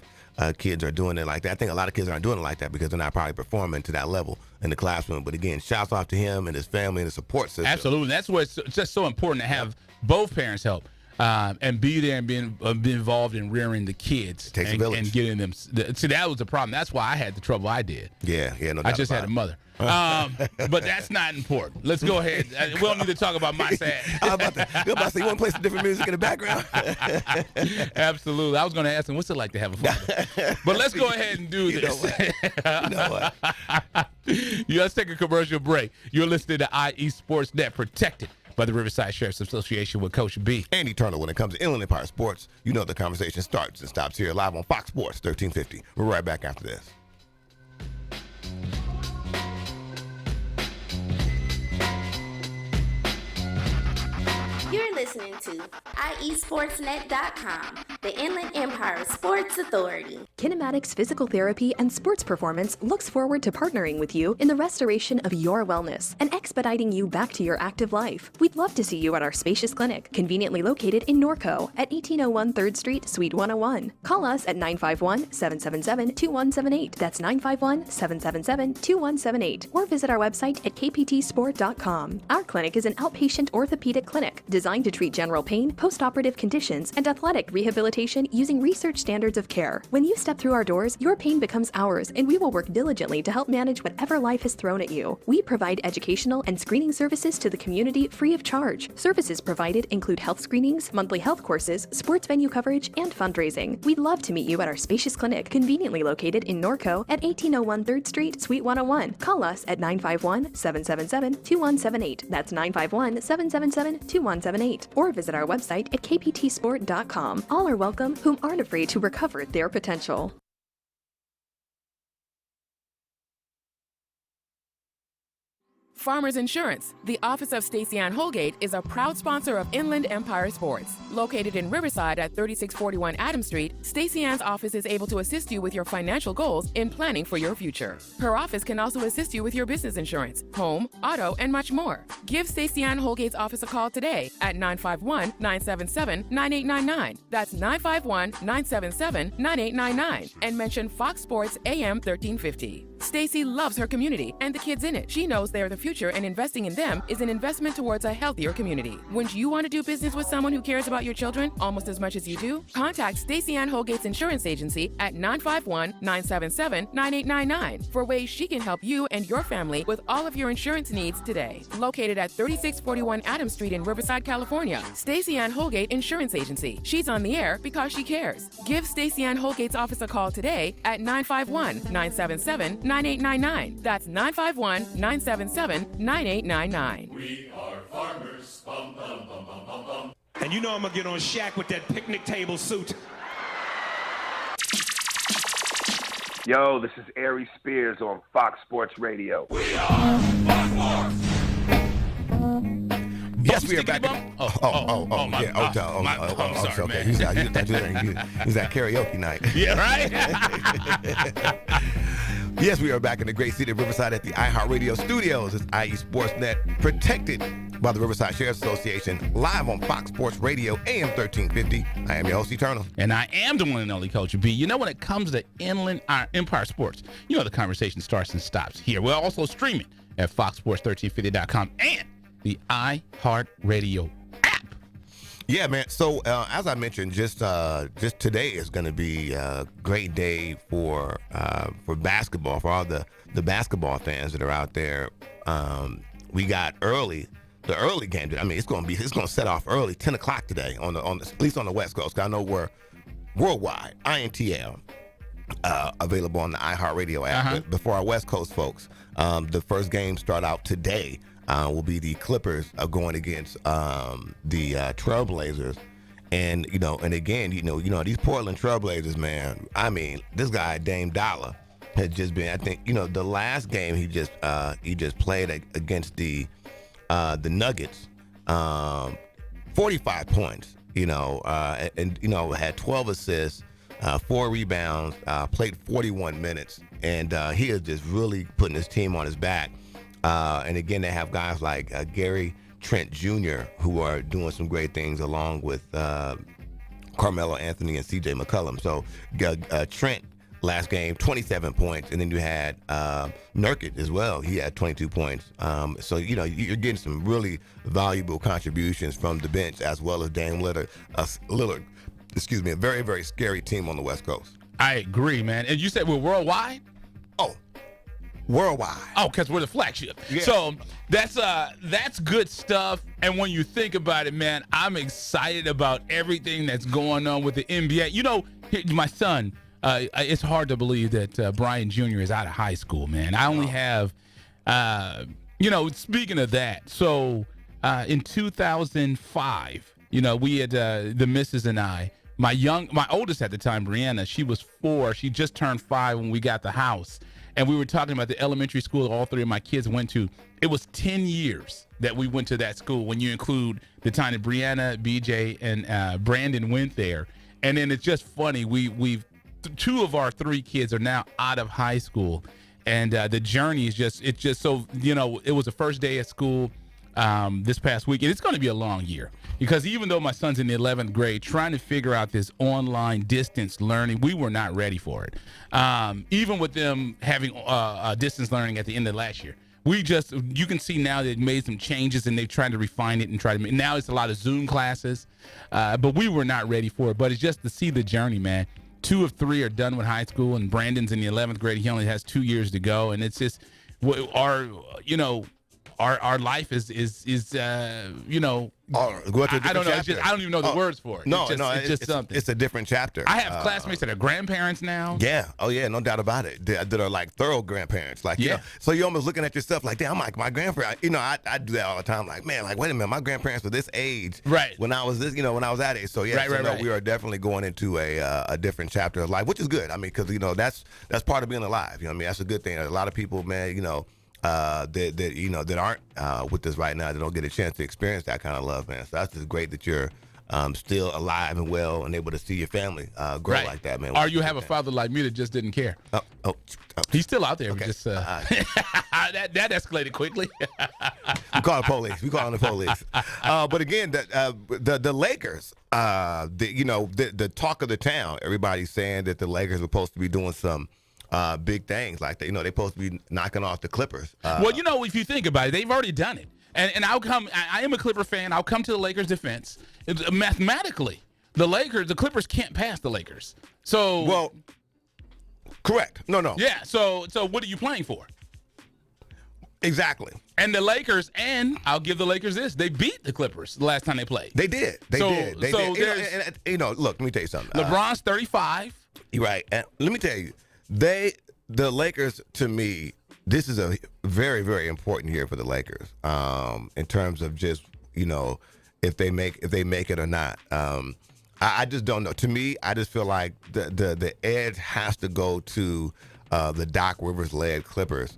[SPEAKER 3] kids are doing it like that. I think a lot of kids aren't doing it like that because they're not probably performing to that level in the classroom. But again, shouts off to him and his family and the support system.
[SPEAKER 4] Absolutely, that's why it's just so important to have both parents help. And be there and be involved in rearing the kids and getting them. See, that was the problem. That's why I had the trouble I did.
[SPEAKER 3] Yeah, no doubt.
[SPEAKER 4] I just had a mother. But that's not important. Let's go ahead. We don't need to talk about my sad.
[SPEAKER 3] I was about to say, you want to play some different music in the background?
[SPEAKER 4] Absolutely. I was going to ask him, what's it like to have a father? But let's go ahead and do this.
[SPEAKER 3] You know what?
[SPEAKER 4] Let's take a commercial break. You're listening to IE Sports Net, protected by the Riverside Sheriff's Association with Coach B.
[SPEAKER 3] And eternal when it comes to Inland Empire Sports. The conversation starts and stops here live on Fox Sports 1350. We're right back after this.
[SPEAKER 2] You're listening to IESportsNet.com, the Inland Empire Sports Authority.
[SPEAKER 5] Kinematics Physical Therapy and Sports Performance looks forward to partnering with you in the restoration of your wellness and expediting you back to your active life. We'd love to see you at our spacious clinic, conveniently located in Norco at 1801 3rd Street, Suite 101. Call us at 951-777-2178. That's 951-777-2178. Or visit our website at kptsport.com. Our clinic is an outpatient orthopedic clinic designed to treat general pain, post-operative conditions, and athletic rehabilitation using research standards of care. When you step through our doors, your pain becomes ours, and we will work diligently to help manage whatever life has thrown at you. We provide educational and screening services to the community free of charge. Services provided include health screenings, monthly health courses, sports venue coverage, and fundraising. We'd love to meet you at our spacious clinic, conveniently located in Norco at 1801 3rd Street, Suite 101. Call us at 951-777-2178. That's 951-777-2178. Or visit our website at kptsport.com. All are welcome whom aren't afraid to recover their potential.
[SPEAKER 10] Farmers Insurance, the office of Stacey Ann Holgate, is a proud sponsor of Inland Empire Sports. Located in Riverside at 3641 Adams Street, Stacey Ann's office is able to assist you with your financial goals in planning for your future. Her office can also assist you with your business insurance, home, auto, and much more. Give Stacey Ann Holgate's office a call today at 951-977-9899. That's 951-977-9899. And mention Fox Sports AM 1350. Stacey loves her community and the kids in it. She knows they are the future, and investing in them is an investment towards a healthier community. Wouldn't you want to do business with someone who cares about your children almost as much as you do? Contact Stacey Ann Holgate's insurance agency at 951-977-9899 for ways she can help you and your family with all of your insurance needs today. Located at 3641 Adams Street in Riverside, California, Stacey Ann Holgate Insurance Agency. She's on the air because she cares. Give Stacey Ann Holgate's office a call today at 951-977-9899. That's 951-977-9899.
[SPEAKER 8] We are farmers. Bum, bum, bum, bum, bum, bum.
[SPEAKER 15] And you know I'm gonna get on Shaq with that picnic table suit.
[SPEAKER 11] Yo, this is Ari Spears on Fox Sports Radio.
[SPEAKER 8] We are Fox Sports.
[SPEAKER 3] Yes, we are back.
[SPEAKER 4] I'm sorry, man.
[SPEAKER 3] He's at karaoke night.
[SPEAKER 4] Yeah, right?
[SPEAKER 3] Yes, we are back in the great city of Riverside at the iHeartRadio studios. It's IE Sportsnet, protected by the Riverside Sheriff's Association, live on Fox Sports Radio, AM 1350. I am your host, Eternal.
[SPEAKER 4] And I am the one and only Coach B. When it comes to Inland Empire Sports, the conversation starts and stops here. We're also streaming at foxsports1350.com and the iHeartRadio app.
[SPEAKER 3] Yeah, man. So as I mentioned, just today is going to be a great day for basketball, for all the basketball fans that are out there. We got the early game. I mean, it's going to set off early, 10 o'clock today at least on the West Coast. I know we're worldwide, INTL, available on the iHeartRadio app. But for our West Coast folks, the first game start out today. Will be the Clippers going against the Trailblazers. And and again, these Portland Trailblazers, man. I mean, this guy Dame Dollar has just been. I think the last game he just played against the Nuggets, 45 points. And had 12 assists, 4 rebounds, played 41 minutes, and he is just really putting his team on his back. And again, they have guys like Gary Trent Jr. who are doing some great things along with Carmelo Anthony and C.J. McCollum. So Trent last game 27 points, and then you had Nurkic as well. He had 22 points. So you're getting some really valuable contributions from the bench as well as Dame Lillard. Excuse me, a very, very scary team on the West Coast.
[SPEAKER 4] I agree, man. And you said we're worldwide?
[SPEAKER 3] Oh, worldwide.
[SPEAKER 4] Oh, because we're the flagship.
[SPEAKER 3] Yeah.
[SPEAKER 4] So that's good stuff. And when you think about it, man, I'm excited about everything that's going on with the NBA. My son, it's hard to believe that Brian Jr. is out of high school, man. I only have, speaking of that, so in 2005, we had the missus and I, my oldest at the time, Brianna, she was 4. She just turned 5 when we got the house. And we were talking about the elementary school all 3 of my kids went to. It was 10 years that we went to that school when you include the time that Brianna, BJ, and Brandon went there. And then it's just funny. We've 2 of our 3 kids are now out of high school. And the journey is it's so, it was the first day of school this past week. And it's going to be a long year because even though my son's in the 11th grade, trying to figure out this online distance learning, we were not ready for it. Even with them having distance learning at the end of last year, you can see now they've made some changes and they've tried to refine it and now it's a lot of Zoom classes, but we were not ready for it. But it's just to see the journey, man. 2 of 3 are done with high school, and Brandon's in the 11th grade. He only has 2 years to go, and it's just our life is I don't know. I don't even know the words for it. It's just something.
[SPEAKER 3] It's a different chapter.
[SPEAKER 4] I have classmates that are grandparents now.
[SPEAKER 3] Yeah. Oh yeah. No doubt about it. That are like thorough grandparents. Like so you're almost looking at yourself like, damn, I'm like my grandparents. I do that all the time. Like, man, like wait a minute, my grandparents were this age.
[SPEAKER 4] Right.
[SPEAKER 3] When I was this, when I was that age. So yeah. Right. We are definitely going into a different chapter of life, which is good. I mean, because that's part of being alive. That's a good thing. A lot of people, man, that aren't with us right now, that don't get a chance to experience that kind of love, man. So that's just great that you're still alive and well and able to see your family grow like that, man.
[SPEAKER 4] Or you have a father like me that just didn't care.
[SPEAKER 3] Oh.
[SPEAKER 4] He's still out there.
[SPEAKER 3] Okay.
[SPEAKER 4] Just that escalated quickly.
[SPEAKER 3] We call the police. We calling the police. But again, the Lakers, the talk of the town. Everybody's saying that the Lakers are supposed to be doing some big things like that. They're supposed to be knocking off the Clippers.
[SPEAKER 4] Well, if you think about it, they've already done it. And I am a Clipper fan. I'll come to the Lakers' defense. Mathematically, the Clippers can't pass the Lakers. So,
[SPEAKER 3] well, correct. No.
[SPEAKER 4] Yeah. So what are you playing for?
[SPEAKER 3] Exactly.
[SPEAKER 4] And the Lakers, and I'll give the Lakers this: they beat the Clippers the last time they played.
[SPEAKER 3] They did. They did. Look, let me tell you something.
[SPEAKER 4] LeBron's 35.
[SPEAKER 3] You're right. And let me tell you, the Lakers, to me, this is a very, very important year for the Lakers in terms of just, if they make it or not. I just don't know. To me, I just feel like the edge has to go to the Doc Rivers-led Clippers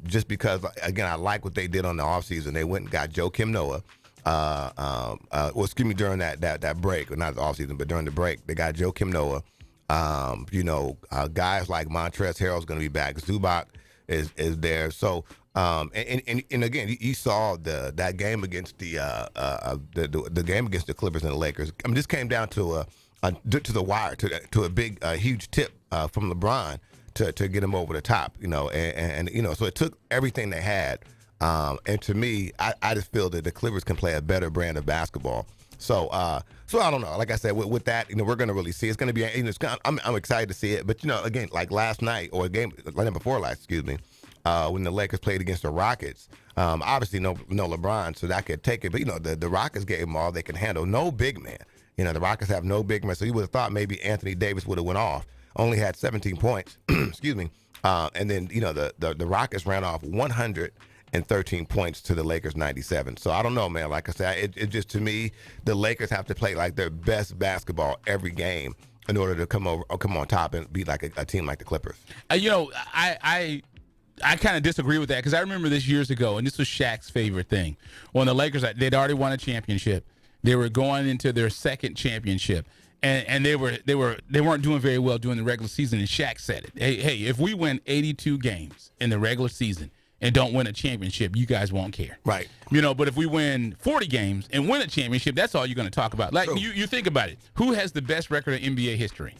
[SPEAKER 3] just because, again, I like what they did on the offseason. They went and got Joakim Noah. During that break, or not the offseason, but during the break, they got Joakim Noah. Guys like Montrezl Harrell's going to be back. Zubac is there. So, and again, you saw that game against the game against the Clippers and the Lakers. I mean, this came down to the wire, to a big, huge tip from LeBron to get him over the top. So it took everything they had. And to me, I just feel that the Clippers can play a better brand of basketball. So I don't know. Like I said, with that, we're going to really see. It's going to be, I'm excited to see it. But, again, like last night, or a game like before last, when the Lakers played against the Rockets, obviously no LeBron, so that could take it. But, the Rockets gave them all they can handle. No big man. The Rockets have no big man. So you would have thought maybe Anthony Davis would have went off. Only had 17 points. And then, the Rockets ran off 100 and 13 points to the Lakers 97. So I don't know, man. Like I said, it just, to me, the Lakers have to play like their best basketball every game in order to come on top and be like a team like the Clippers.
[SPEAKER 4] I kind of disagree with that because I remember this years ago, and this was Shaq's favorite thing. When the Lakers, they'd already won a championship. They were going into their second championship, and they weren't doing very well during the regular season. And Shaq said it. Hey, if we win 82 games in the regular season and don't win a championship, you guys won't care.
[SPEAKER 3] Right.
[SPEAKER 4] But if we win 40 games and win a championship, that's all you're going to talk about. Like, you think about it. Who has the best record in NBA history?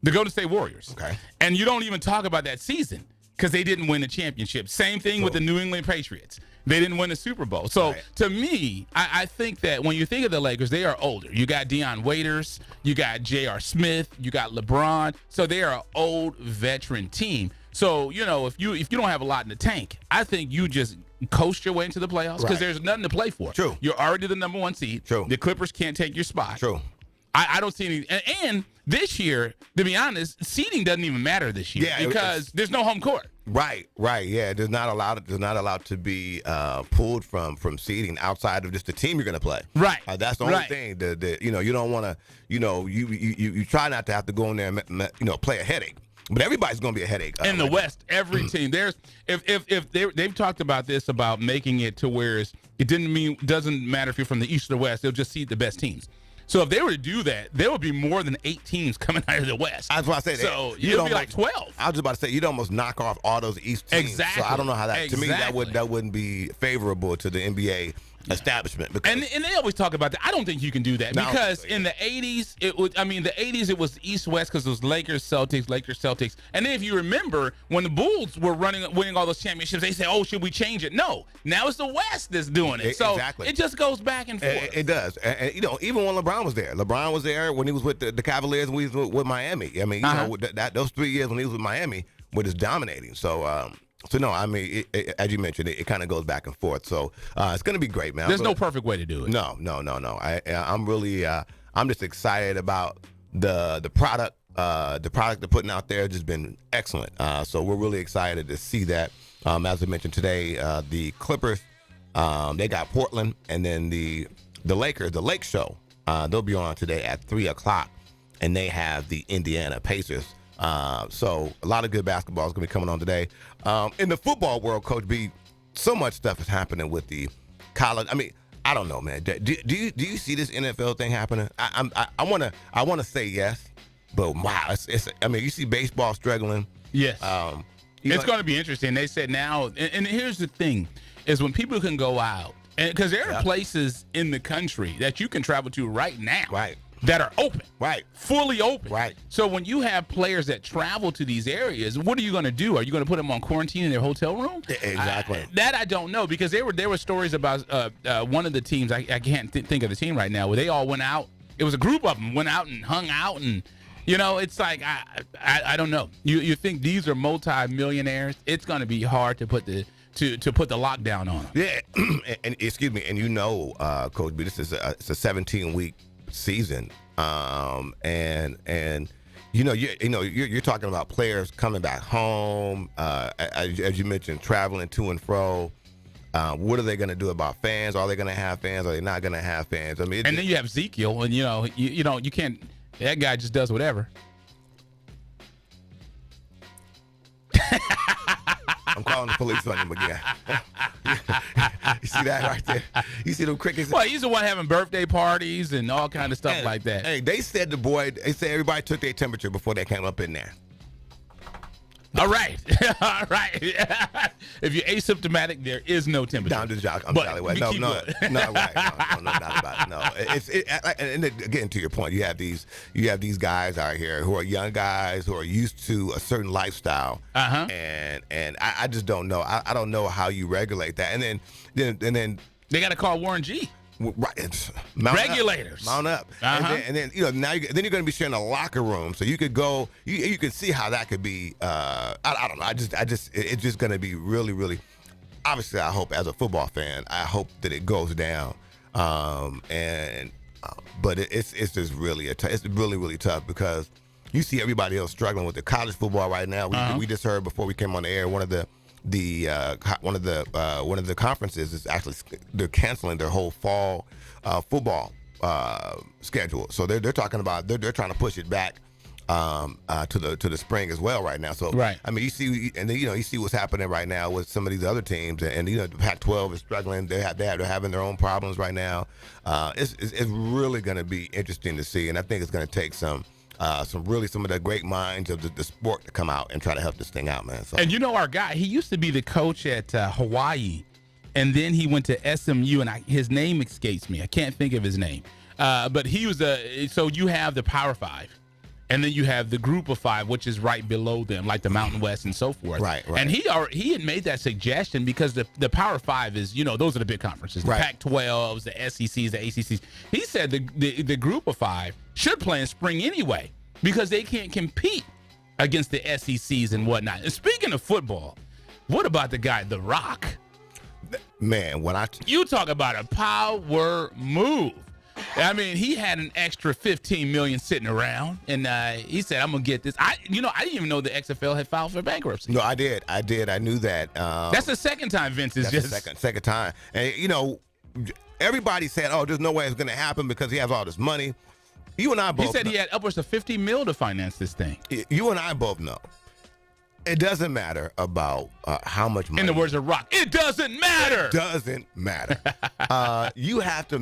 [SPEAKER 4] The Golden State Warriors.
[SPEAKER 3] Okay.
[SPEAKER 4] And you don't even talk about that season because they didn't win a championship. Same thing with the New England Patriots. They didn't win a Super Bowl. So, to me, I think that when you think of the Lakers, they are older. You got Deion Waiters. You got J.R. Smith. You got LeBron. So, they are an old veteran team. So, if you don't have a lot in the tank, I think you just coast your way into the playoffs because there's nothing to play for.
[SPEAKER 3] True.
[SPEAKER 4] You're already the number one seed.
[SPEAKER 3] True.
[SPEAKER 4] The Clippers can't take your spot.
[SPEAKER 3] True.
[SPEAKER 4] I don't see any. And this year, to be honest, seeding doesn't even matter this year because there's no home court.
[SPEAKER 3] Right. Yeah, there's not allowed to be pulled from seeding outside of just the team you're going to play.
[SPEAKER 4] Right.
[SPEAKER 3] That's the only thing. You don't want to. You try not to have to go in there and play a headache. But everybody's going to be a headache.
[SPEAKER 4] In the West, every team. There's if they've talked about this, about making it to where it doesn't matter if you're from the East or the West. They'll just seed the best teams. So if they were to do that, there would be more than 8 teams coming out of the West.
[SPEAKER 3] That's what I said.
[SPEAKER 4] So you'd be like 12.
[SPEAKER 3] I was just about to say, you'd almost knock off all those East teams.
[SPEAKER 4] Exactly.
[SPEAKER 3] So I don't know how that.
[SPEAKER 4] Exactly.
[SPEAKER 3] To me, that wouldn't be favorable to the NBA establishment.
[SPEAKER 4] And they always talk about that. I don't think you can do that because in the 80s, it was East-West because it was Lakers, Celtics. And then if you remember, when the Bulls were winning all those championships, they said, oh, should we change it? No. Now it's the West that's doing it. So it just goes back and forth.
[SPEAKER 3] It does. And even when LeBron was there when he was with the Cavaliers and we was with Miami. I mean, those 3 years when he was with Miami were just dominating. So, no, I mean, as you mentioned, it kind of goes back and forth. So it's going to be great, man.
[SPEAKER 4] There's no perfect way to do it.
[SPEAKER 3] No. I'm really, I'm just excited about the product. The product they're putting out there has just been excellent. So we're really excited to see that. As I mentioned today, the Clippers, they got Portland, and then the Lakers, the Lake Show. They'll be on today at 3:00, and they have the Indiana Pacers. So a lot of good basketball is going to be coming on today. In the football world, Coach B, so much stuff is happening with the college. I mean, I don't know, man. Do you see this NFL thing happening? I want to say yes, but wow, I mean, you see baseball struggling.
[SPEAKER 4] Yes. It's going to be interesting. They said now, and here's the thing, is when people can go out, and because there are places in the country that you can travel to right now.
[SPEAKER 3] Right.
[SPEAKER 4] That are open.
[SPEAKER 3] Right.
[SPEAKER 4] Fully open.
[SPEAKER 3] Right.
[SPEAKER 4] So when you have players that travel to these areas, what are you going to do? Are you going to put them on quarantine in their hotel room?
[SPEAKER 3] Exactly.
[SPEAKER 4] That I don't know, because there were stories about one of the teams, I can't think of the team right now, where they all went out. It was a group of them, went out and hung out, and it's like, I don't know. You think these are multi-millionaires? It's going to be hard to put the lockdown on them.
[SPEAKER 3] Yeah, and excuse me, and Coach B, this is it's a 17-week season, and you're talking about players coming back home, as you mentioned, traveling to and fro. What are they going to do about fans? Are they going to have fans? Are they not going to have fans? I mean,
[SPEAKER 4] and then you have Ezekiel, and you can't. That guy just does whatever.
[SPEAKER 3] I'm calling the police on him again. You see that right there? You see them crickets?
[SPEAKER 4] Well, he's the one having birthday parties and all kind of stuff like that.
[SPEAKER 3] Hey, they said everybody took their temperature before they came up in there.
[SPEAKER 4] All right. All right. If you're asymptomatic, there is no temperature.
[SPEAKER 3] I'm just joking. No, right. No, not about it. No. And again, to your point, you have these guys out here who are young guys who are used to a certain lifestyle.
[SPEAKER 4] Uh-huh.
[SPEAKER 3] And I just don't know. I don't know how you regulate that. And then
[SPEAKER 4] they got to call Warren G.
[SPEAKER 3] Right,
[SPEAKER 4] regulators.
[SPEAKER 3] Mount up,
[SPEAKER 4] uh-huh.
[SPEAKER 3] and then now you're going to be sharing a locker room, so you could go. You can see how that could be. I don't know. It's just going to be really, really. Obviously, I hope as a football fan, I hope that it goes down. But it's just really it's really, really tough because you see everybody else struggling with the college football right now. We just heard before we came on the air one of the one of the conferences is actually they're canceling their whole fall football schedule. So they're talking about they're trying to push it back to the spring as well right now. So
[SPEAKER 4] right.
[SPEAKER 3] I mean, you see what's happening right now with some of these other teams, and the Pac-12 is struggling. They're having their own problems right now. It's really going to be interesting to see, and I think it's going to take some of the great minds of the sport to come out and try to help this thing out, man. So. And
[SPEAKER 4] our guy, he used to be the coach at Hawaii, and then he went to SMU, and his name escapes me. I can't think of his name. But he was so you have the Power Five, and then you have the Group of Five, which is right below them, like the Mountain West and so forth.
[SPEAKER 3] Right.
[SPEAKER 4] And he had made that suggestion because the Power Five is, those are the big conferences, the Pac-12s, the SECs, the ACCs. He said the Group of Five should play in spring anyway because they can't compete against the SECs and whatnot. And speaking of football, what about the guy, The Rock?
[SPEAKER 3] Man,
[SPEAKER 4] you talk about a power move. I mean, he had an extra $15 million sitting around, and he said, "I'm gonna get this." I didn't even know the XFL had filed for bankruptcy.
[SPEAKER 3] No, I did. I knew that.
[SPEAKER 4] That's the second time Vince is just
[SPEAKER 3] second time, and everybody said, "Oh, there's no way it's gonna happen because he has all this money." You and I both.
[SPEAKER 4] He said he had upwards of $50 million to finance this thing.
[SPEAKER 3] You and I both know. It doesn't matter about how much money.
[SPEAKER 4] In the words of Rock, it doesn't matter.
[SPEAKER 3] It doesn't matter. You have to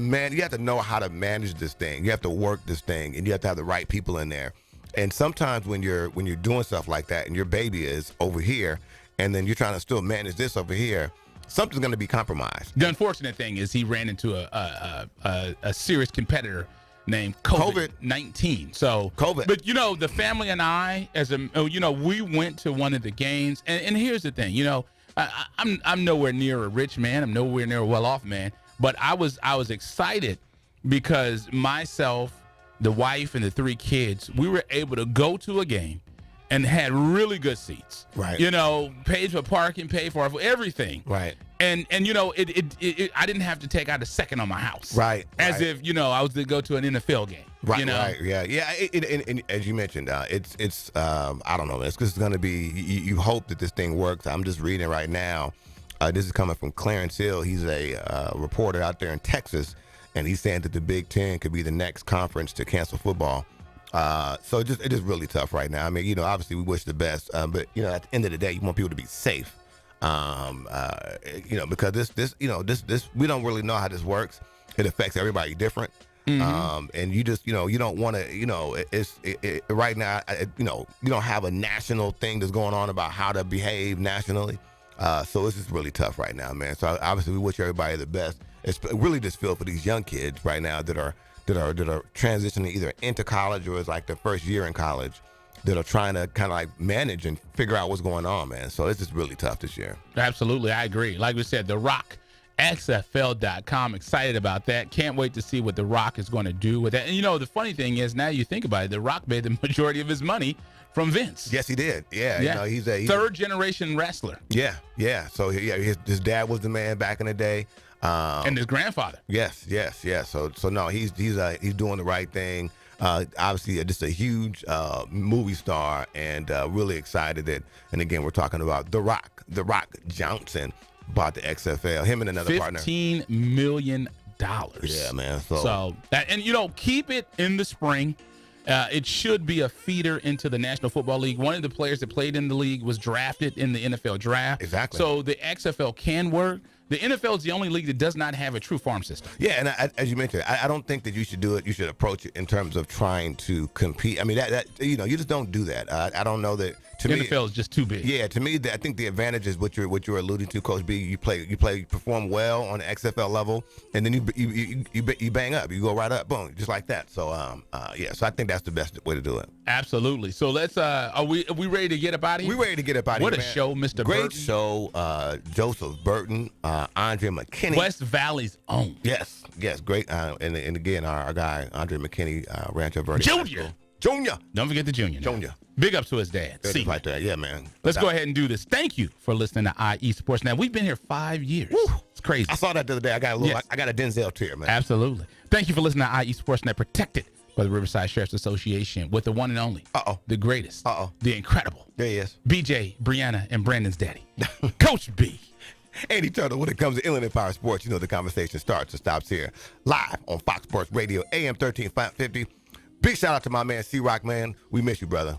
[SPEAKER 3] know how to manage this thing. You have to work this thing, and you have to have the right people in there. And sometimes when you're doing stuff like that, and your baby is over here, and then you're trying to still manage this over here, something's going to be compromised.
[SPEAKER 4] The unfortunate thing is he ran into a serious competitor named COVID-19. So
[SPEAKER 3] COVID.
[SPEAKER 4] But the family and I, we went to one of the games, and here's the thing, I'm nowhere near a rich man, I'm nowhere near a well-off man, but I was excited because myself, the wife, and the 3 kids, we were able to go to a game and had really good seats.
[SPEAKER 3] Right.
[SPEAKER 4] Paid for parking, paid for everything.
[SPEAKER 3] Right.
[SPEAKER 4] And I didn't have to take out a second on my house.
[SPEAKER 3] Right.
[SPEAKER 4] As if, I was to go to an NFL game.
[SPEAKER 3] Right. Right. Yeah. Yeah. And as you mentioned, it's I don't know. It's going to be. You hope that this thing works. I'm just reading right now. This is coming from Clarence Hill. He's a reporter out there in Texas, and he's saying that the Big Ten could be the next conference to cancel football. So it is really tough right now. I mean, obviously we wish the best, but at the end of the day, you want people to be safe. Because this we don't really know how this works. It affects everybody different. Mm-hmm. And you just, you don't want to, right now, you don't have a national thing that's going on about how to behave nationally. So it's just really tough right now, man. So obviously we wish everybody the best. It's really just feel for these young kids right now that are transitioning either into college or is like their first year in college, that are trying to kind of like manage and figure out what's going on, man. So it's just really tough this year.
[SPEAKER 4] Absolutely. I agree. Like we said, The Rock, XFL.com. Excited about that. Can't wait to see what The Rock is going to do with that. And the funny thing is, now you think about it, The Rock made the majority of his money from Vince.
[SPEAKER 3] Yes, he did. Yeah. He's a
[SPEAKER 4] third generation wrestler.
[SPEAKER 3] Yeah. So his dad was the man back in the day.
[SPEAKER 4] And his grandfather.
[SPEAKER 3] Yes. So no, he's doing the right thing. Obviously, just a huge movie star, and really excited that. And again, we're talking about The Rock Johnson bought the XFL. Him and another partner.
[SPEAKER 4] $15 million.
[SPEAKER 3] Yeah, man.
[SPEAKER 4] So keep it in the spring. It should be a feeder into the National Football League. One of the players that played in the league was drafted in the NFL draft.
[SPEAKER 3] Exactly.
[SPEAKER 4] So the XFL can work. The NFL is the only league that does not have a true farm system.
[SPEAKER 3] Yeah, and as you mentioned, I don't think that you should do it. You should approach it in terms of trying to compete. I mean, that you just don't do that. I don't know that. To me,
[SPEAKER 4] NFL is just too big.
[SPEAKER 3] Yeah, to me, I think the advantage is what you're alluding to, Coach B. You perform well on the XFL level, and then you bang up, you go right up, boom, just like that. So so I think that's the best way to do it.
[SPEAKER 4] Absolutely. So let's are we ready to get up out of here?
[SPEAKER 3] We're ready to get up out of here.
[SPEAKER 4] What a show, Mr.
[SPEAKER 3] Great
[SPEAKER 4] Burton.
[SPEAKER 3] Show. Joseph Burton, Andre McKinney,
[SPEAKER 4] West Valley's own.
[SPEAKER 3] Yes, great. And again, our guy Andre McKinney, Rancho Verde
[SPEAKER 4] Junior. Don't forget the Junior.
[SPEAKER 3] Junior.
[SPEAKER 4] Big ups to his dad. See
[SPEAKER 3] right there. Yeah, man.
[SPEAKER 4] Let's go ahead and do this. Thank you for listening to IE Sports. Now, we've been here 5 years.
[SPEAKER 3] Woo.
[SPEAKER 4] It's crazy.
[SPEAKER 3] I saw that the other day. I got a Denzel tear, man.
[SPEAKER 4] Absolutely. Thank you for listening to IE Sports Net, protected for the Riverside Sheriff's Association with the one and only, the greatest, the incredible.
[SPEAKER 3] There he is.
[SPEAKER 4] BJ, Brianna, and Brandon's daddy, Coach B.
[SPEAKER 3] Andy Turtle, when it comes to Inland Empire Sports, you know the conversation starts and stops here. Live on Fox Sports Radio, AM 1350. Big shout out to my man, C-Rock, man. We miss you, brother.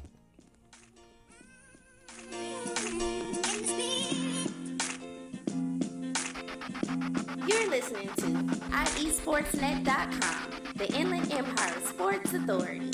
[SPEAKER 2] You're listening to IESportsnet.com, the Inland Empire Sports Authority.